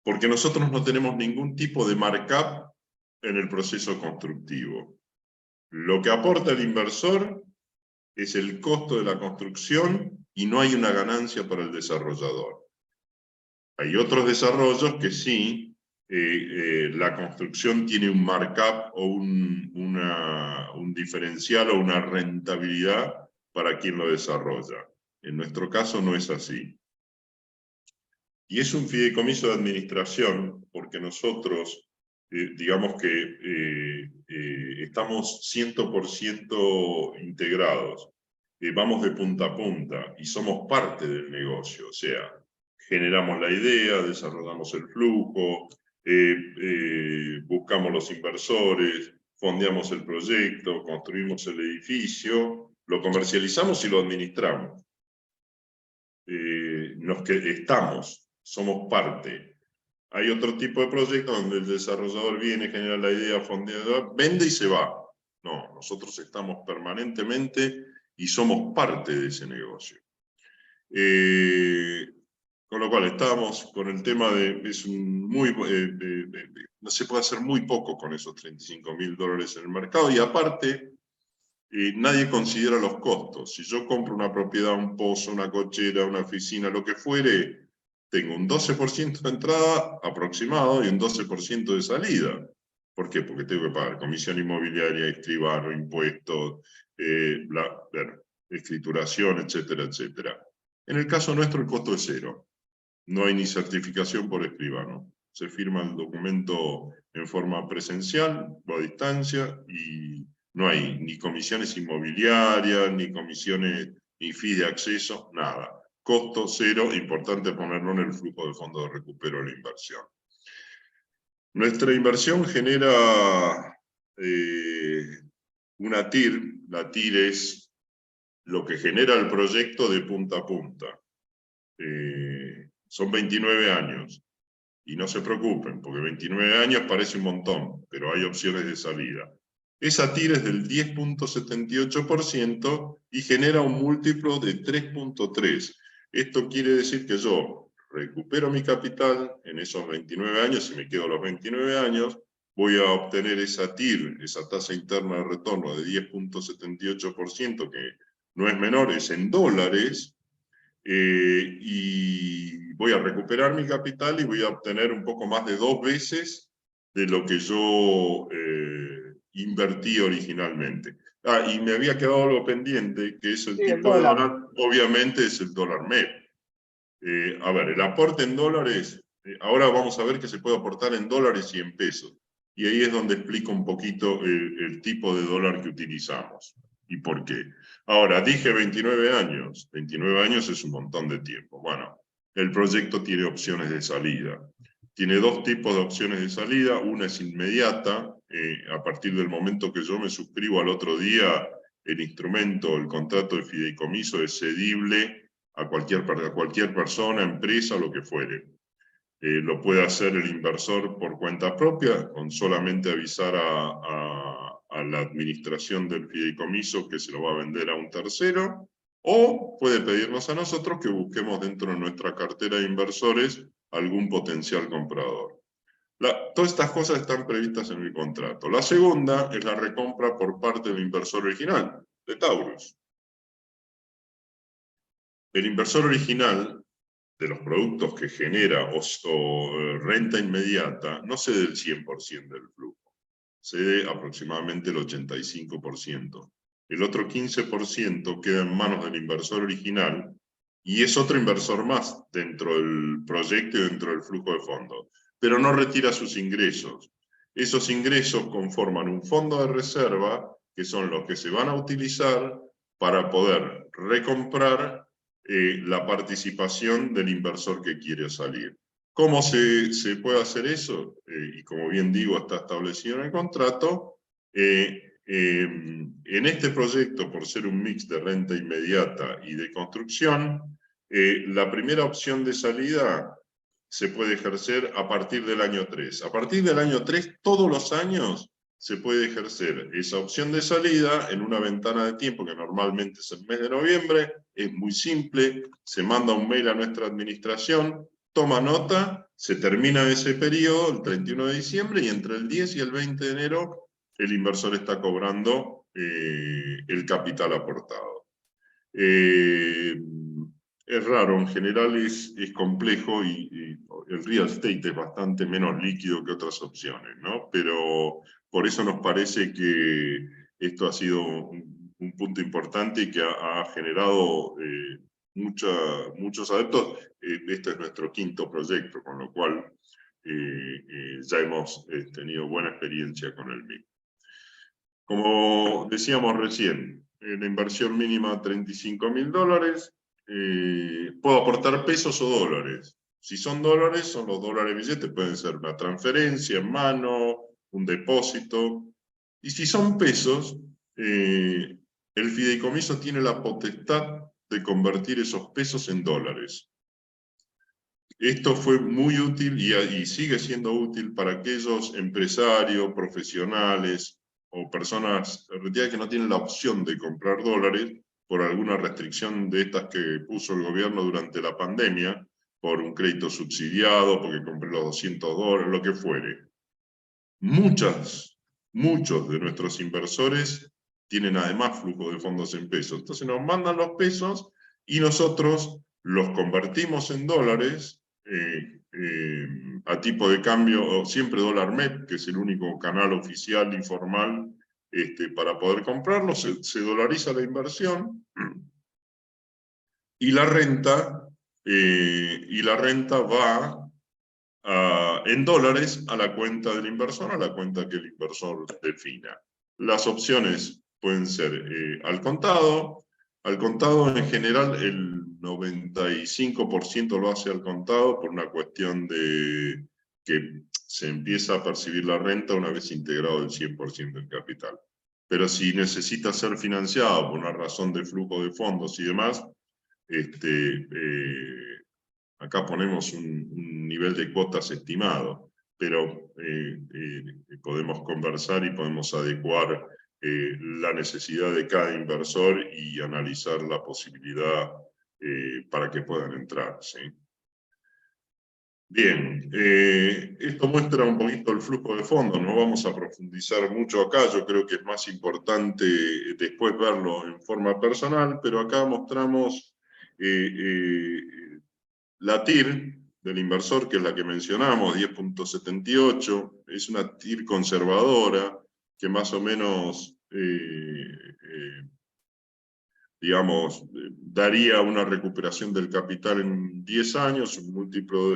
Porque nosotros no tenemos ningún tipo de markup en el proceso constructivo. Lo que aporta el inversor es el costo de la construcción y no hay una ganancia para el desarrollador. Hay otros desarrollos que sí, la construcción tiene un markup o un diferencial o una rentabilidad para quien lo desarrolla. En nuestro caso no es así. Y es un fideicomiso de administración porque nosotros, digamos que estamos 100% integrados. Vamos de punta a punta y somos parte del negocio, o sea, generamos la idea, desarrollamos el flujo, buscamos los inversores, fondeamos el proyecto, construimos el edificio, lo comercializamos y lo administramos. Somos parte. Hay otro tipo de proyectos donde el desarrollador viene, genera la idea, fondea, vende y se va. No, nosotros estamos permanentemente y somos parte de ese negocio. Con lo cual estamos con el tema de, no se puede hacer muy poco con esos $35.000 en el mercado, y aparte nadie considera los costos. Si yo compro una propiedad, un pozo, una cochera, una oficina, lo que fuere, tengo un 12% de entrada aproximado y un 12% de salida. ¿Por qué? Porque tengo que pagar comisión inmobiliaria, escribano, impuestos, escrituración, etcétera, etcétera. En el caso nuestro el costo es cero. No hay ni certificación por escribano. Se firma el documento en forma presencial o a distancia y no hay ni comisiones inmobiliarias, ni comisiones, ni fee de acceso, nada. Costo cero, importante ponerlo en el flujo de fondo de recupero de la inversión. Nuestra inversión genera una TIR. La TIR es lo que genera el proyecto de punta a punta. Son 29 años. Y no se preocupen, porque 29 años parece un montón, pero hay opciones de salida. Esa TIR es del 10.78% y genera un múltiplo de 3.3. Esto quiere decir que yo recupero mi capital en esos 29 años, y me quedo los 29 años, voy a obtener esa TIR, esa tasa interna de retorno de 10.78%, que no es menor, es en dólares, y voy a recuperar mi capital y voy a obtener un poco más de 2 veces de lo que yo invertí originalmente. Y me había quedado algo pendiente, que es el tipo de dólar, obviamente es el dólar MEP. A ver, el aporte en dólares, ahora vamos a ver que se puede aportar en dólares y en pesos. Y ahí es donde explico un poquito el tipo de dólar que utilizamos y por qué. Ahora, dije 29 años. 29 años es un montón de tiempo. Bueno, el proyecto tiene opciones de salida. Tiene dos tipos de opciones de salida. Una es inmediata. A partir del momento que yo me suscribo al otro día, el instrumento, el contrato de fideicomiso es cedible a cualquier persona, empresa, lo que fuere. Lo puede hacer el inversor por cuenta propia, con solamente avisar a la administración del fideicomiso que se lo va a vender a un tercero, o puede pedirnos a nosotros que busquemos dentro de nuestra cartera de inversores algún potencial comprador. Todas estas cosas están previstas en el contrato. La segunda es la recompra por parte del inversor original, de Taurus. El inversor original de los productos que genera o renta inmediata no cede el 100% del flujo, cede aproximadamente el 85%. El otro 15% queda en manos del inversor original y es otro inversor más dentro del proyecto y dentro del flujo de fondos, pero no retira sus ingresos. Esos ingresos conforman un fondo de reserva que son los que se van a utilizar para poder recomprar la participación del inversor que quiere salir. ¿Cómo se puede hacer eso? Y como bien digo, está establecido en el contrato. En este proyecto, por ser un mix de renta inmediata y de construcción, La primera opción de salida se puede ejercer a partir del año 3. A partir del año 3, todos los años, se puede ejercer esa opción de salida en una ventana de tiempo que normalmente es el mes de noviembre. Es muy simple, se manda un mail a nuestra administración, toma nota, se termina ese periodo el 31 de diciembre y entre el 10 y el 20 de enero el inversor está cobrando el capital aportado. Es raro, en general es complejo y el real estate es bastante menos líquido que otras opciones, ¿no? Pero por eso nos parece que esto ha sido un punto importante y que ha generado muchos adeptos. Este es nuestro quinto proyecto, con lo cual ya hemos tenido buena experiencia con el mismo. Como decíamos recién, la inversión mínima $35.000, puedo aportar pesos o dólares. Si son dólares, son los dólares billetes, pueden ser una transferencia en mano, un depósito. Y si son pesos, el fideicomiso tiene la potestad de convertir esos pesos en dólares. Esto fue muy útil y sigue siendo útil para aquellos empresarios, profesionales o personas retiradas que no tienen la opción de comprar dólares por alguna restricción de estas que puso el gobierno durante la pandemia, por un crédito subsidiado, porque compré los $200, lo que fuere. Muchos de nuestros inversores tienen además flujo de fondos en pesos. Entonces nos mandan los pesos y nosotros los convertimos en dólares a tipo de cambio, siempre dólar MEP, que es el único canal oficial informal para poder comprarlo. Se dolariza la inversión y la renta va en dólares a la cuenta del inversor, a la cuenta que el inversor defina. Las opciones pueden ser al contado. Al contado en general el 95% lo hace al contado por una cuestión de que se empieza a percibir la renta una vez integrado el 100% del capital. Pero si necesita ser financiado por una razón de flujo de fondos y demás, acá ponemos un nivel de cuotas estimado, pero podemos conversar y podemos adecuar la necesidad de cada inversor y analizar la posibilidad para que puedan entrar, ¿sí? Bien, esto muestra un poquito el flujo de fondos, no vamos a profundizar mucho acá, yo creo que es más importante después verlo en forma personal, pero acá mostramos la TIR del inversor, que es la que mencionamos, 10.78, es una TIR conservadora, que más o menos, digamos, daría una recuperación del capital en 10 años, un múltiplo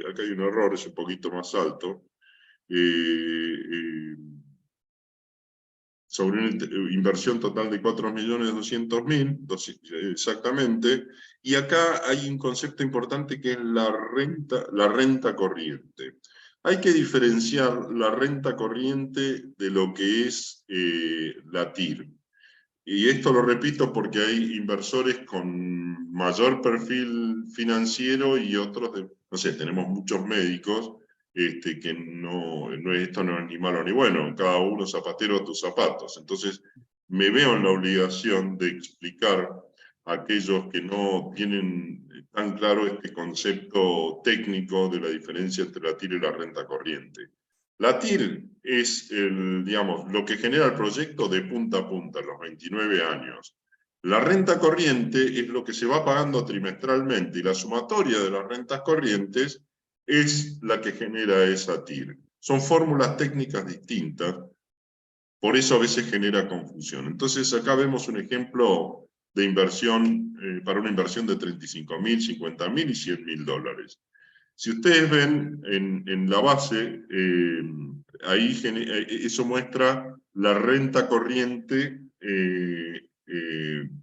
acá hay un error, es un poquito más alto, sobre una inversión total de 4.200.000, exactamente, y acá hay un concepto importante que es la renta corriente. Hay que diferenciar la renta corriente de lo que es la TIR. Y esto lo repito porque hay inversores con mayor perfil financiero y otros, no sé, tenemos muchos médicos que esto no es ni malo ni bueno, cada uno zapatero a tus zapatos. Entonces me veo en la obligación de explicar a aquellos que no tienen tan claro este concepto técnico de la diferencia entre la TIR y la renta corriente. La TIR es digamos, lo que genera el proyecto de punta a punta, los 29 años. La renta corriente es lo que se va pagando trimestralmente y la sumatoria de las rentas corrientes es la que genera esa TIR. Son fórmulas técnicas distintas, por eso a veces genera confusión. Entonces acá vemos un ejemplo de inversión, para una inversión de 35.000, 50.000 y 100.000 dólares. Si ustedes ven en la base, ahí eso muestra la renta corriente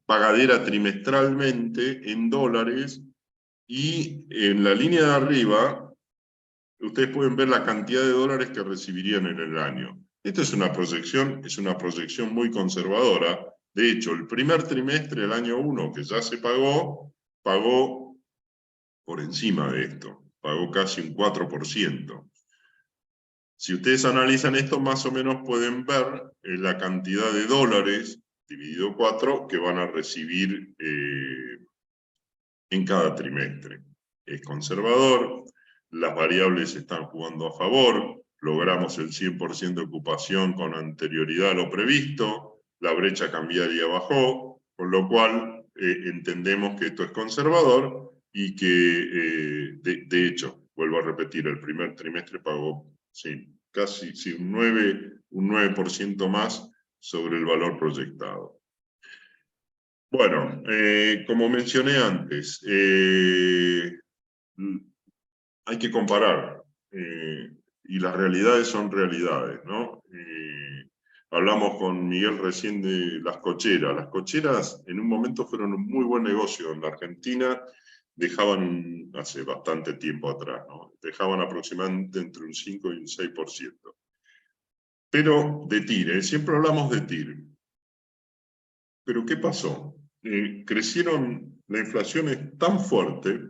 pagadera trimestralmente en dólares, y en la línea de arriba ustedes pueden ver la cantidad de dólares que recibirían en el año. Esta es una proyección muy conservadora. De hecho, el primer trimestre del año 1 que ya se pagó por encima de esto, pagó casi un 4%. Si ustedes analizan esto, más o menos pueden ver la cantidad de dólares dividido 4 que van a recibir en cada trimestre. Es conservador, las variables están jugando a favor, logramos el 100% de ocupación con anterioridad a lo previsto, la brecha cambiaria bajó, con lo cual entendemos que esto es conservador y que, de hecho, vuelvo a repetir, el primer trimestre pagó casi un 9% más sobre el valor proyectado. Bueno, como mencioné antes, hay que comparar, y las realidades son realidades, ¿no? Hablamos con Miguel recién de las cocheras. Las cocheras en un momento fueron un muy buen negocio en la Argentina, dejaban, hace bastante tiempo atrás, ¿no? Dejaban aproximadamente entre un 5 y un 6%. Pero de TIR, siempre hablamos de TIR. Pero ¿qué pasó? Crecieron, la inflación es tan fuerte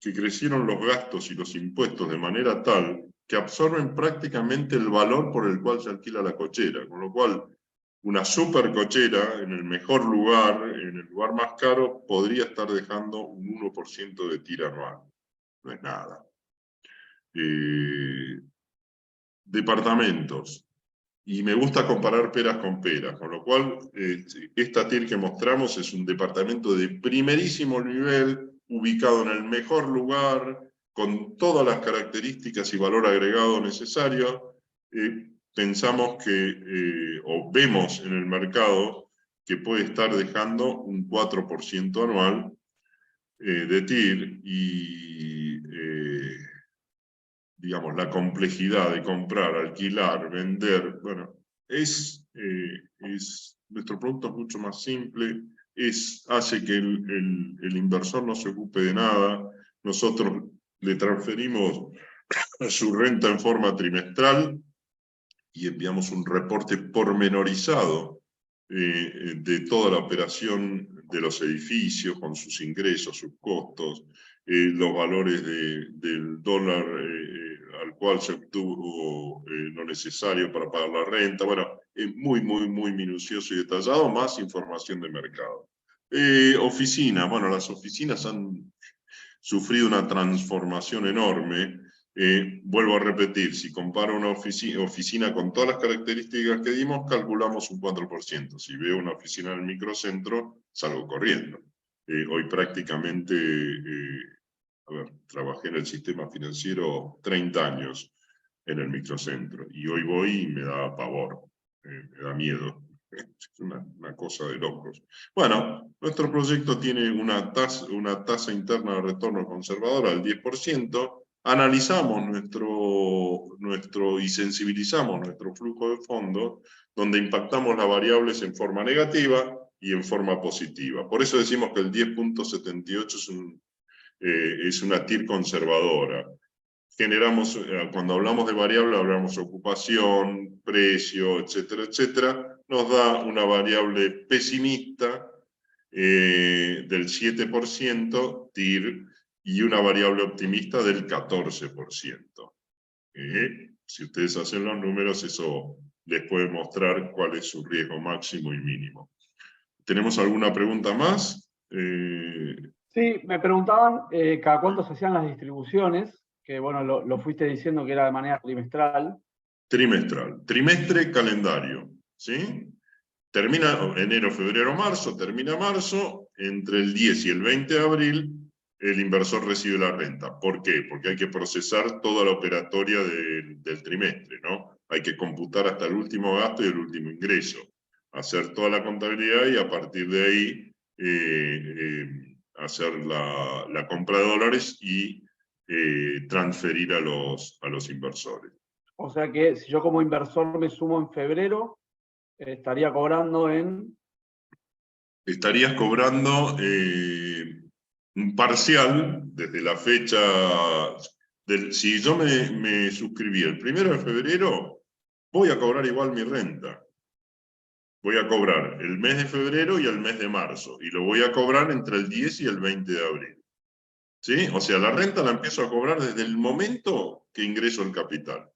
que crecieron los gastos y los impuestos de manera tal que absorben prácticamente el valor por el cual se alquila la cochera, con lo cual una super cochera en el mejor lugar, en el lugar más caro, podría estar dejando un 1% de TIR anual. No es nada. Departamentos. Y me gusta comparar peras con peras, con lo cual esta TIR que mostramos es un departamento de primerísimo nivel, ubicado en el mejor lugar, con todas las características y valor agregado necesario. Pensamos que, o vemos en el mercado, que puede estar dejando un 4% anual de TIR y digamos, la complejidad de comprar, alquilar, vender, bueno, nuestro producto es mucho más simple, hace que el inversor no se ocupe de nada, nosotros le transferimos su renta en forma trimestral y enviamos un reporte pormenorizado de toda la operación de los edificios, con sus ingresos, sus costos, los valores del dólar al cual se obtuvo lo necesario para pagar la renta. Bueno, es muy minucioso y detallado, más información de mercado. Oficinas, bueno, las oficinas han sufrido una transformación enorme. Vuelvo a repetir, si comparo una oficina con todas las características que dimos, calculamos un 4%. Si veo una oficina en el microcentro, salgo corriendo. Hoy prácticamente, trabajé en el sistema financiero 30 años en el microcentro, y hoy voy y me da pavor, me da miedo. Es una cosa de locos. Bueno, nuestro proyecto tiene una tasa interna de retorno conservadora del 10%. Analizamos y sensibilizamos nuestro flujo de fondos, donde impactamos las variables en forma negativa y en forma positiva. Por eso decimos que el 10.78 es una TIR conservadora. Generamos, cuando hablamos de variable, hablamos de ocupación, precio, etcétera, etcétera. Nos da una variable pesimista del 7%, TIR, y una variable optimista del 14%. Si ustedes hacen los números, eso les puede mostrar cuál es su riesgo máximo y mínimo. ¿Tenemos alguna pregunta más? Sí, me preguntaban cada cuánto se hacían las distribuciones, que bueno, lo fuiste diciendo que era de manera trimestral. Trimestral. Trimestre, calendario, ¿sí? Termina enero, febrero, marzo, termina marzo, entre el 10 y el 20 de abril, el inversor recibe la renta. ¿Por qué? Porque hay que procesar toda la operatoria del trimestre, ¿no? Hay que computar hasta el último gasto y el último ingreso, hacer toda la contabilidad y a partir de ahí hacer la compra de dólares y transferir a los inversores. O sea que si yo como inversor me sumo en febrero, estaría cobrando en... Estarías cobrando un parcial desde la fecha si yo me suscribí el 1 de febrero, voy a cobrar igual mi renta. Voy a cobrar el mes de febrero y el mes de marzo, y lo voy a cobrar entre el 10 y el 20 de abril. ¿Sí? O sea, la renta la empiezo a cobrar desde el momento que ingreso el capital.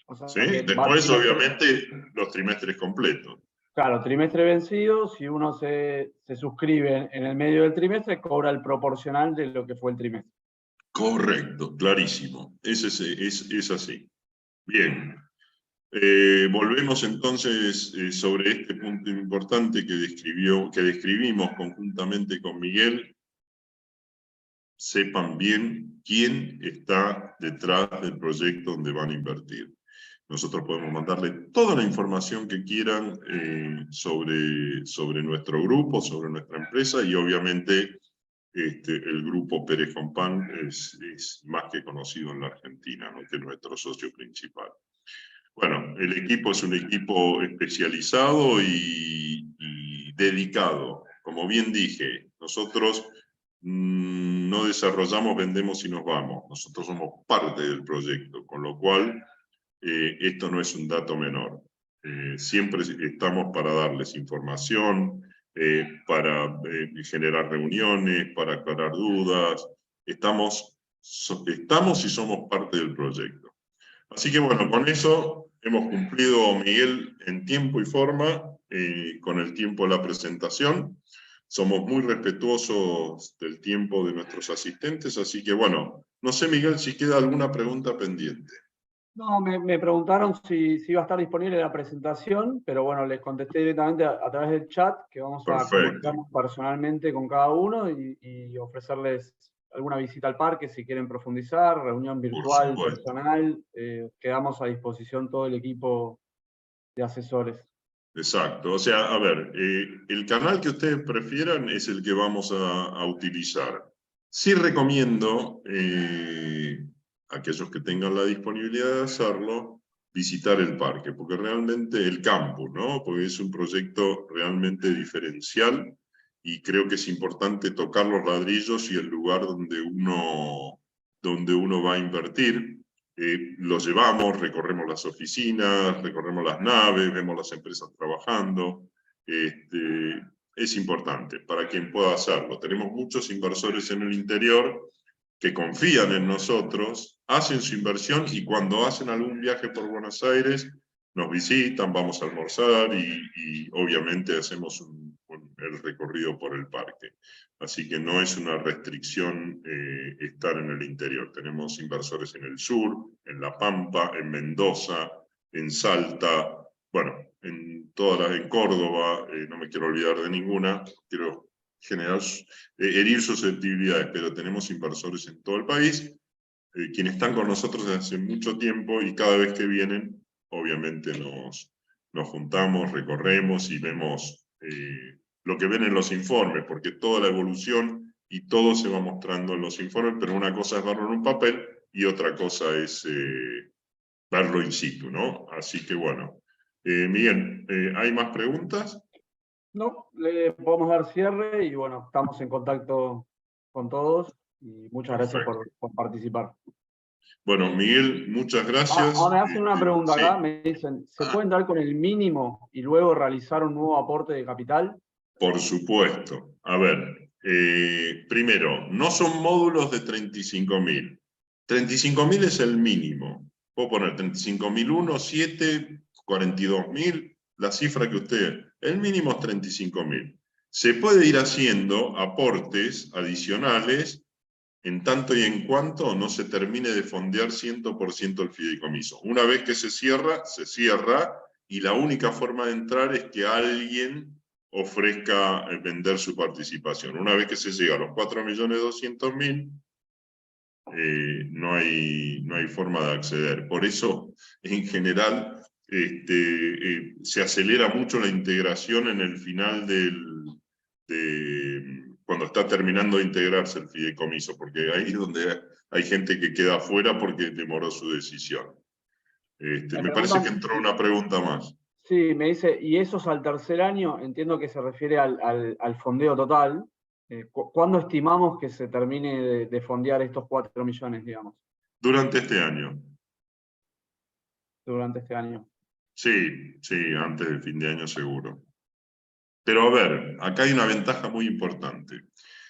O ¿Sí? sea que va Después, trimestre, obviamente, los trimestres completos. claro, trimestre vencido, si uno se suscribe en el medio del trimestre, cobra el proporcional de lo que fue el trimestre. Correcto, clarísimo. Es así. Bien. Volvemos entonces sobre este punto importante que describimos conjuntamente con Miguel. Sepan bien quién está detrás del proyecto donde van a invertir. Nosotros podemos mandarle toda la información que quieran sobre nuestro grupo, sobre nuestra empresa, y obviamente el grupo Pérez Compán es más que conocido en la Argentina, ¿no? Que es nuestro socio principal. Bueno, el equipo es un equipo especializado y dedicado. Como bien dije, nosotros no desarrollamos, vendemos y nos vamos. Nosotros somos parte del proyecto, con lo cual esto no es un dato menor. Siempre estamos para darles información, para generar reuniones, para aclarar dudas. Estamos y somos parte del proyecto. Así que bueno, con eso hemos cumplido, Miguel, en tiempo y forma, con el tiempo de la presentación. Somos muy respetuosos del tiempo de nuestros asistentes, así que bueno, no sé, Miguel, si queda alguna pregunta pendiente. No, me preguntaron si iba a estar disponible la presentación, pero bueno, les contesté directamente a través del chat que vamos a Perfecto, comunicarnos personalmente con cada uno y ofrecerles alguna visita al parque si quieren profundizar, reunión por virtual, supuesto. personal. Quedamos a disposición todo el equipo de asesores. Exacto. O sea, a ver, el canal que ustedes prefieran es el que vamos a utilizar. Sí recomiendo a aquellos que tengan la disponibilidad de hacerlo, visitar el parque, porque realmente el campus, ¿no? Porque es un proyecto realmente diferencial y creo que es importante tocar los ladrillos y el lugar donde uno va a invertir. Lo llevamos, recorremos las oficinas, recorremos las naves, vemos las empresas trabajando. Es importante para quien pueda hacerlo. Tenemos muchos inversores en el interior que confían en nosotros, hacen su inversión y cuando hacen algún viaje por Buenos Aires nos visitan, vamos a almorzar y obviamente hacemos el recorrido por el parque. Así que no es una restricción estar en el interior. Tenemos inversores en el sur, en La Pampa, en Mendoza, en Salta, bueno, en Córdoba, no me quiero olvidar de ninguna, quiero generar, herir susceptibilidades, pero tenemos inversores en todo el país, quienes están con nosotros desde hace mucho tiempo y cada vez que vienen, obviamente nos juntamos, recorremos y vemos lo que ven en los informes, porque toda la evolución y todo se va mostrando en los informes, pero una cosa es verlo en un papel y otra cosa es verlo in situ, ¿no? Así que bueno. Miguel, ¿hay más preguntas? No, le podemos dar cierre y bueno, estamos en contacto con todos y muchas gracias Perfecto. por participar. Bueno, Miguel, muchas gracias. Me hacen una pregunta acá, Sí, me dicen, ¿se puede entrar con el mínimo y luego realizar un nuevo aporte de capital? por supuesto. A ver, primero, no son módulos de 35.000. 35.000 es el mínimo. Puedo poner 35.001, 7, 42.000, la cifra que usted. El mínimo es 35.000. Se puede ir haciendo aportes adicionales en tanto y en cuanto no se termine de fondear 100% el fideicomiso. Una vez que se cierra, y la única forma de entrar es que alguien ofrezca vender su participación. Una vez que se llega a los 4.200.000, no hay forma de acceder. Por eso, en general, se acelera mucho la integración en el final cuando está terminando de integrarse el fideicomiso, porque ahí es donde hay gente que queda afuera porque demoró su decisión. Me Me parece que preguntan, entró una pregunta más. sí, me dice, ¿y eso es al tercer año? Entiendo que se refiere al fondeo total. ¿Cuándo estimamos que se termine de fondear estos 4 millones, digamos, Durante este año. durante este año? Sí, sí, antes del fin de año seguro. Pero a ver, acá hay una ventaja muy importante.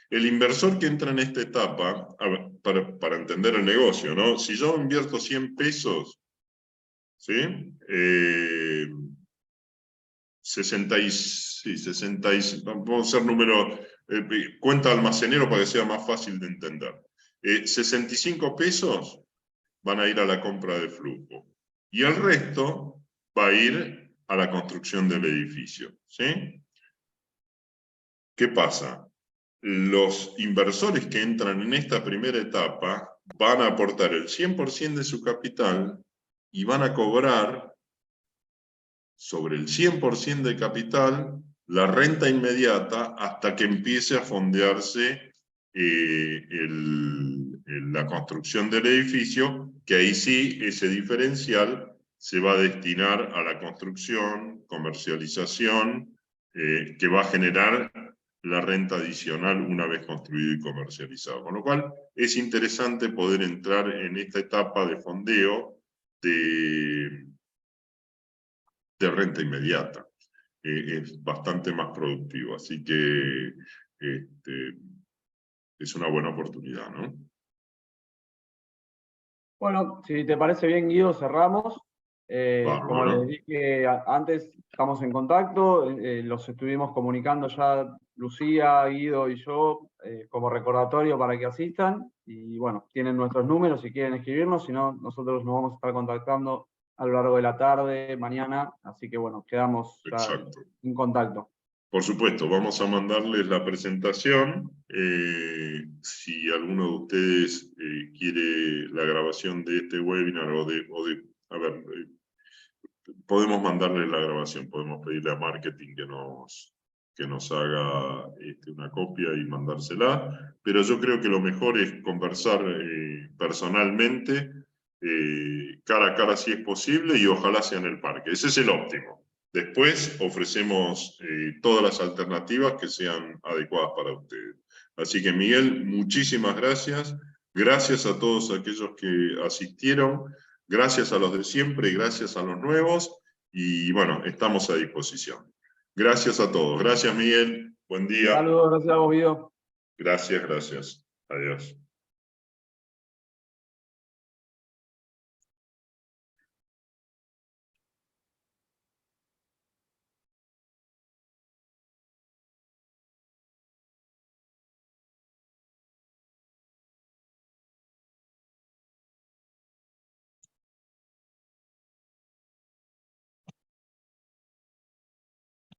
El inversor que entra en esta etapa, a ver, para entender el negocio, ¿no? Si yo invierto 100 pesos, ¿sí? vamos a hacer número, cuenta almacenero para que sea más fácil de entender. 65 pesos van a ir a la compra de flujo. Y el resto va a ir a la construcción del edificio, ¿sí? ¿Qué pasa? Los inversores que entran en esta primera etapa van a aportar el 100% de su capital y van a cobrar sobre el 100% de capital la renta inmediata hasta que empiece a fondearse la construcción del edificio, que ahí sí ese diferencial se va a destinar a la construcción, comercialización, que va a generar la renta adicional una vez construido y comercializado. Con lo cual es interesante poder entrar en esta etapa de fondeo de renta inmediata. Es bastante más productivo, así que es una buena oportunidad, ¿no? Bueno, si te parece bien, Guido, cerramos. Como Bárbaro. les dije antes, estamos en contacto, los estuvimos comunicando ya Lucía, Guido y yo como recordatorio para que asistan. Y bueno, tienen nuestros números si quieren escribirnos, si no, nosotros nos vamos a estar contactando a lo largo de la tarde, mañana. Así que bueno, quedamos ya en contacto. Por supuesto, vamos a mandarles la presentación. Si alguno de ustedes quiere la grabación de este webinar a ver, podemos mandarles la grabación, podemos pedirle a marketing que nos haga una copia y mandársela, pero yo creo que lo mejor es conversar personalmente, cara a cara si es posible, y ojalá sea en el parque. Ese es el óptimo. Después ofrecemos todas las alternativas que sean adecuadas para ustedes. Así que, Miguel, muchísimas gracias. Gracias a todos aquellos que asistieron. Gracias a los de siempre y gracias a los nuevos. Y bueno, estamos a disposición. Gracias a todos. Gracias, Miguel. Buen día. Saludos, gracias a vos, Guido. Gracias, gracias. Adiós.